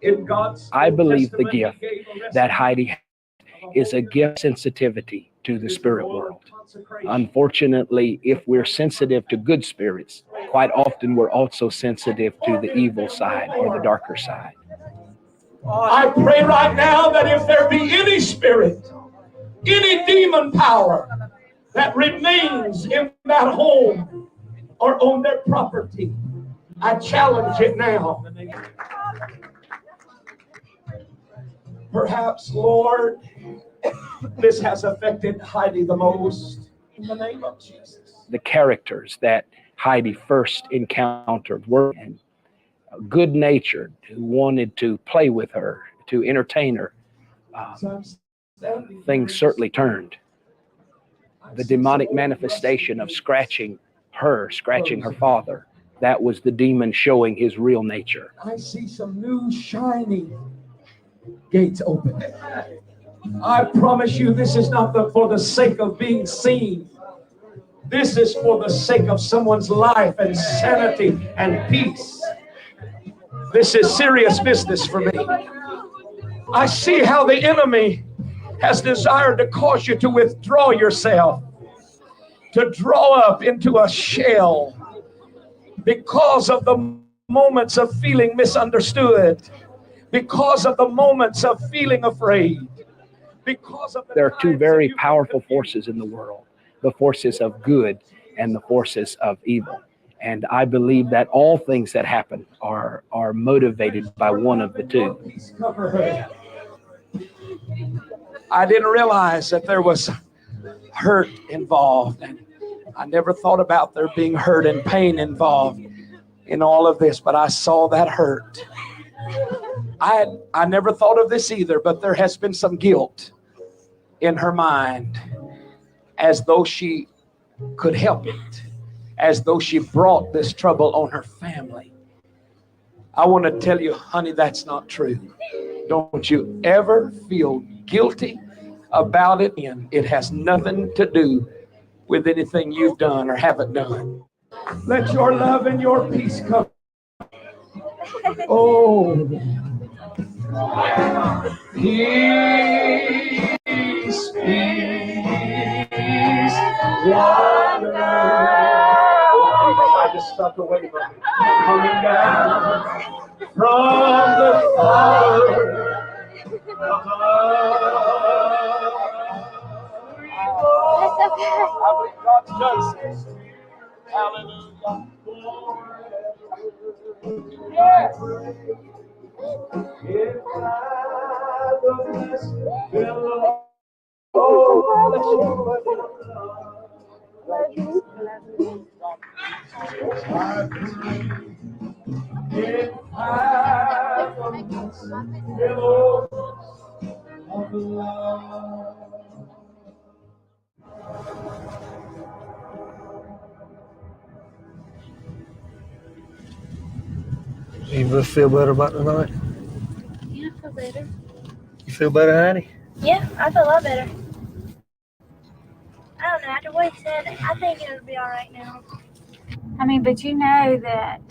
In God's I believe the Testament, gift that Heidi has is a gift sensitivity to the spirit world. Unfortunately, if we're sensitive to good spirits, quite often we're also sensitive to the evil side or the darker side. I pray right now that if there be any spirit, any demon power that remains in that home or on their property, I challenge it now. Perhaps, Lord, this has affected Heidi the most. In the name of Jesus. The characters that Heidi first encountered were good-natured, who wanted to play with her, to entertain her. Things certainly turned. The demonic manifestation of scratching her father, that was the demon showing his real nature. I see some new shiny gates open. I promise you, this is not for the sake of being seen. This is for the sake of someone's life and sanity and peace. This is serious business for me. I see how the enemy has desired to cause you to withdraw yourself, to draw up into a shell because of the moments of feeling misunderstood, because of the moments of feeling afraid, because of there are two very powerful forces in the world, the forces of good and the forces of evil. And I believe that all things that happen are motivated by one of the two. I didn't realize that there was hurt involved, and I never thought about there being hurt and pain involved in all of this, but I saw that hurt. I never thought of this either, but there has been some guilt in her mind, as though she could help it, as though she brought this trouble on her family. I want to tell you, honey, that's not true. Don't you ever feel guilty about it. And it has nothing to do with anything you've done or haven't done. Let your love and your peace come. Oh, peace, peace, water. I just felt the weight of it coming down from the Father. That's okay. I believe God's justice. Hallelujah. Yes. If I the best will You feel better about tonight? Yeah, I feel better. You feel better, Hattie? Yeah, I feel a lot better. I don't know, after what he said, I think it'll be alright now. I mean, but you know that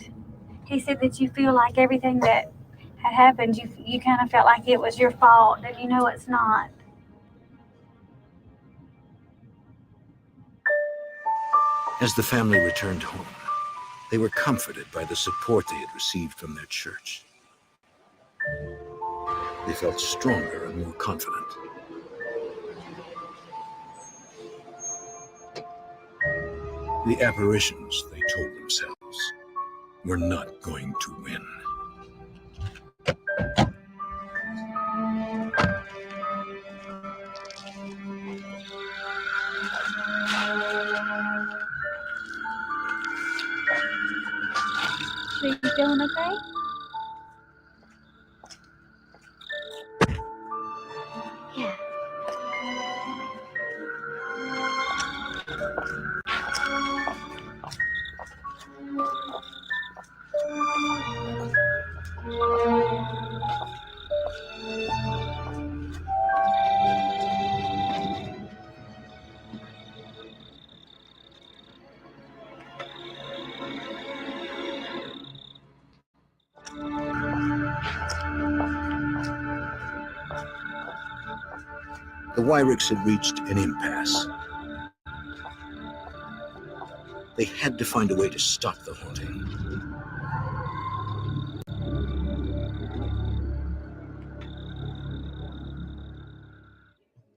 he said that you feel like everything that had happened, you kind of felt like it was your fault, and you know it's not. As the family returned home, they were comforted by the support they had received from their church. They felt stronger and more confident. The apparitions, they told themselves, were not going to win. So you feeling okay? Yeah. The Wyricks had reached an impasse. They had to find a way to stop the haunting.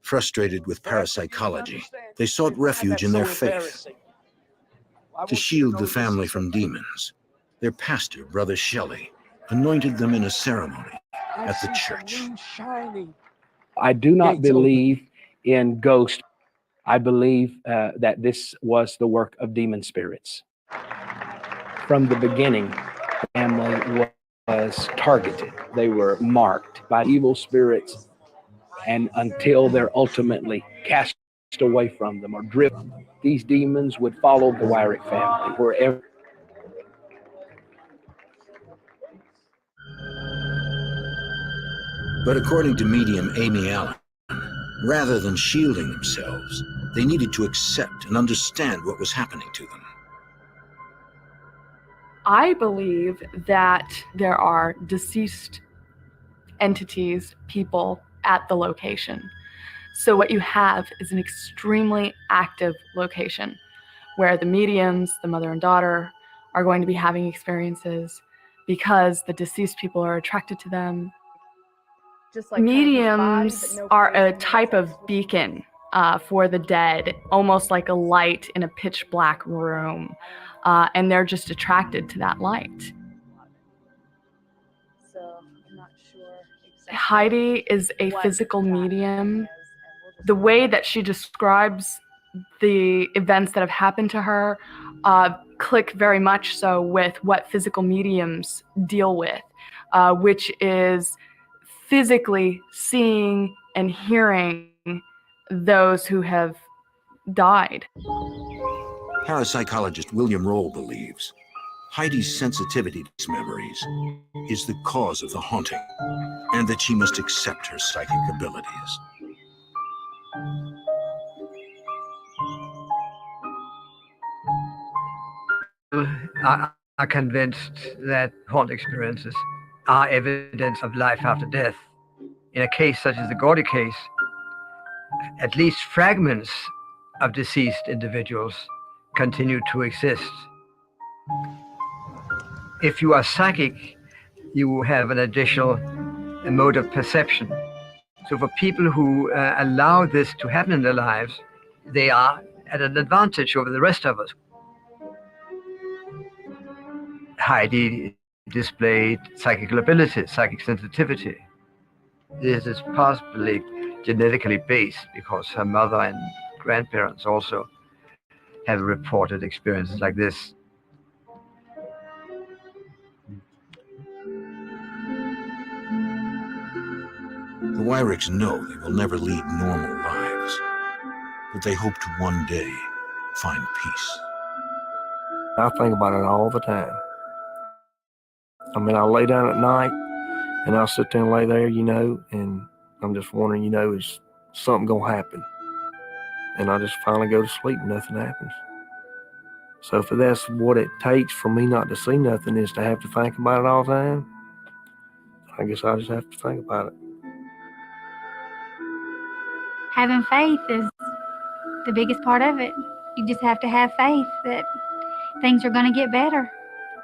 Frustrated with parapsychology, they sought refuge in their faith. To shield the family from demons, their pastor, Brother Shelley, anointed them in a ceremony at the church. I do not believe in ghosts. I believe that this was the work of demon spirits. From the beginning, the family was targeted. They were marked by evil spirits, and until they're ultimately cast away from them or driven, these demons would follow the Wyrick family wherever. But according to medium Amy Allen, rather than shielding themselves, they needed to accept and understand what was happening to them. I believe that there are deceased entities, people at the location. So what you have is an extremely active location where the mediums, the mother and daughter, are going to be having experiences because the deceased people are attracted to them. Just like mediums are a type of beacon for the dead, almost like a light in a pitch black room. And they're just attracted to that light. So I'm not sure exactly. Heidi is a physical medium. The way that she describes the events that have happened to her click very much so with what physical mediums deal with, which is physically seeing and hearing those who have died. Parapsychologist William Roll believes Heidi's sensitivity to these memories is the cause of the haunting, and that she must accept her psychic abilities. Are convinced that haunt experiences are evidence of life after death. In a case such as the Gordy case, at least fragments of deceased individuals continue to exist. If you are psychic, you have an additional mode of perception. So for people who allow this to happen in their lives, they are at an advantage over the rest of us. Heidi displayed psychical abilities, psychic sensitivity. This is possibly genetically based because her mother and grandparents also have reported experiences like this. The Wyricks know they will never lead normal lives, but they hope to one day find peace. I think about it all the time. I mean, I lay down at night and I'll sit there and lay there, and I'm just wondering, is something going to happen? And I just finally go to sleep and nothing happens. So if that's what it takes for me not to see nothing is to have to think about it all the time, I guess I just have to think about it. Having faith is the biggest part of it. You just have to have faith that things are going to get better.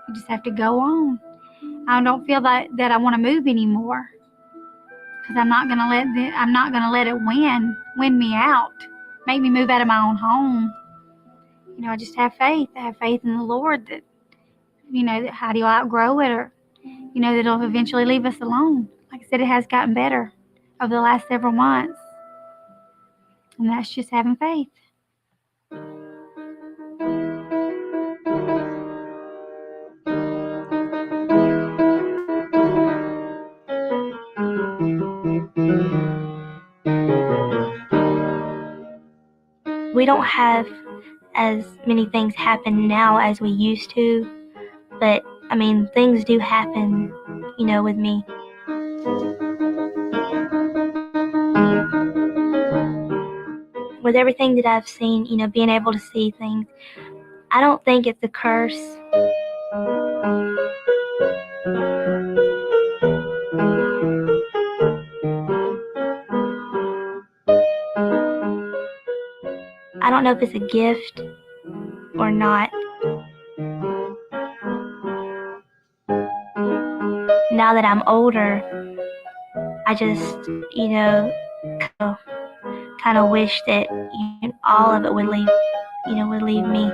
You just have to go on. I don't feel that I want to move anymore because I'm not going to let it win me out, make me move out of my own home. I just have faith. I have faith in the Lord that that how do you outgrow it, or that it'll eventually leave us alone. Like I said, it has gotten better over the last several months, and that's just having faith. We don't have as many things happen now as we used to, but I mean, things do happen, with me. With everything that I've seen, being able to see things, I don't think it's a curse. I don't know if it's a gift or not. Now that I'm older, I just, kind of wish that all of it would leave me.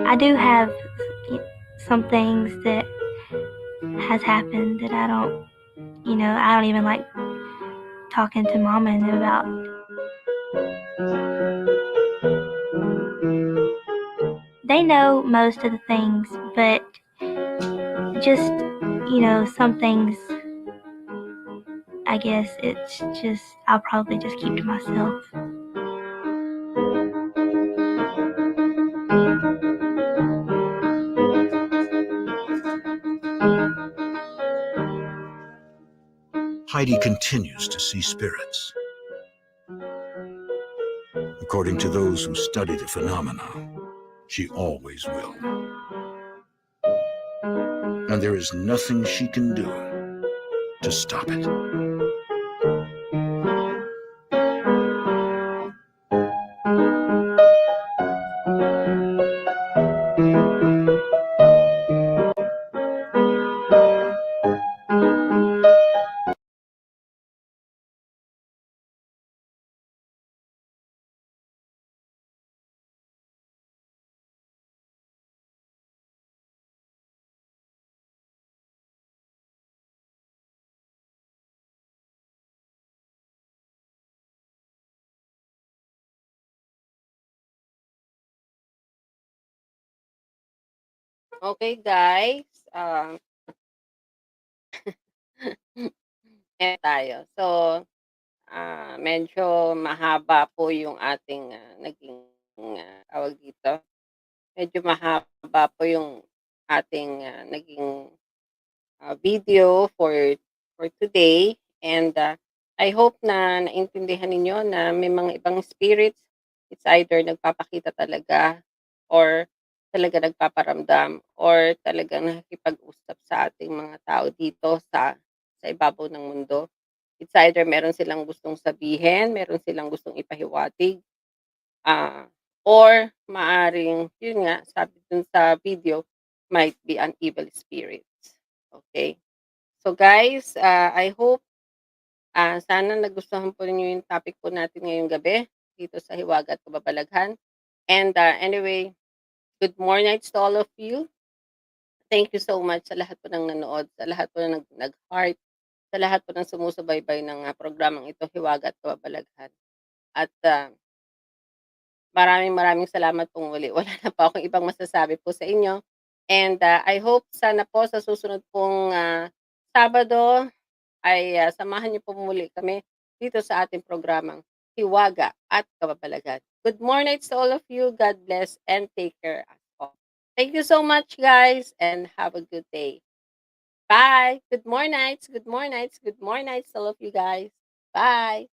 I do have some things that has happened that I don't even like talking to Mama and them about. They know most of the things, but just, some things, I guess it's just, I'll probably just keep to myself. Heidi continues to see spirits. According to those who study the phenomena, she always will. And there is nothing she can do to stop it. Okay, guys. Tayo. So, medyo mahaba po yung ating naging tawag dito. Medyo mahaba po yung ating naging video for today, and I hope na naintindihan ninyo na may mga ibang spirits, it's either nagpapakita talaga or talaga nagpaparamdam or talagang nakikipag-usap sa ating mga tao dito sa ibabaw ng mundo. It's either meron silang gustong sabihin, meron silang gustong ipahiwatig, or maaring, yun nga, sabi dun sa video, might be an evil spirit. Okay? So guys, I hope sana nagustuhan po niyo yung topic po natin ngayong gabi dito sa Hiwaga at Kababalaghan. And anyway, good more nights to all of you. Thank you so much sa lahat po ng nanood, sa lahat po ng nag-heart, sa lahat po ng sumusubaybay ng programang ito, Hiwaga at Kababalaghan. At maraming salamat pong muli. Wala na po akong ibang masasabi po sa inyo. And I hope sana po sa susunod pong Sabado ay samahan niyo po muli kami dito sa ating programang Hiwaga at Kababalaghan. Good morning to all of you. God bless and take care as all. Thank you so much, guys, and have a good day. Bye. Good morning, nights. Good morning, nights. Good morning, nights, all of you guys. Bye.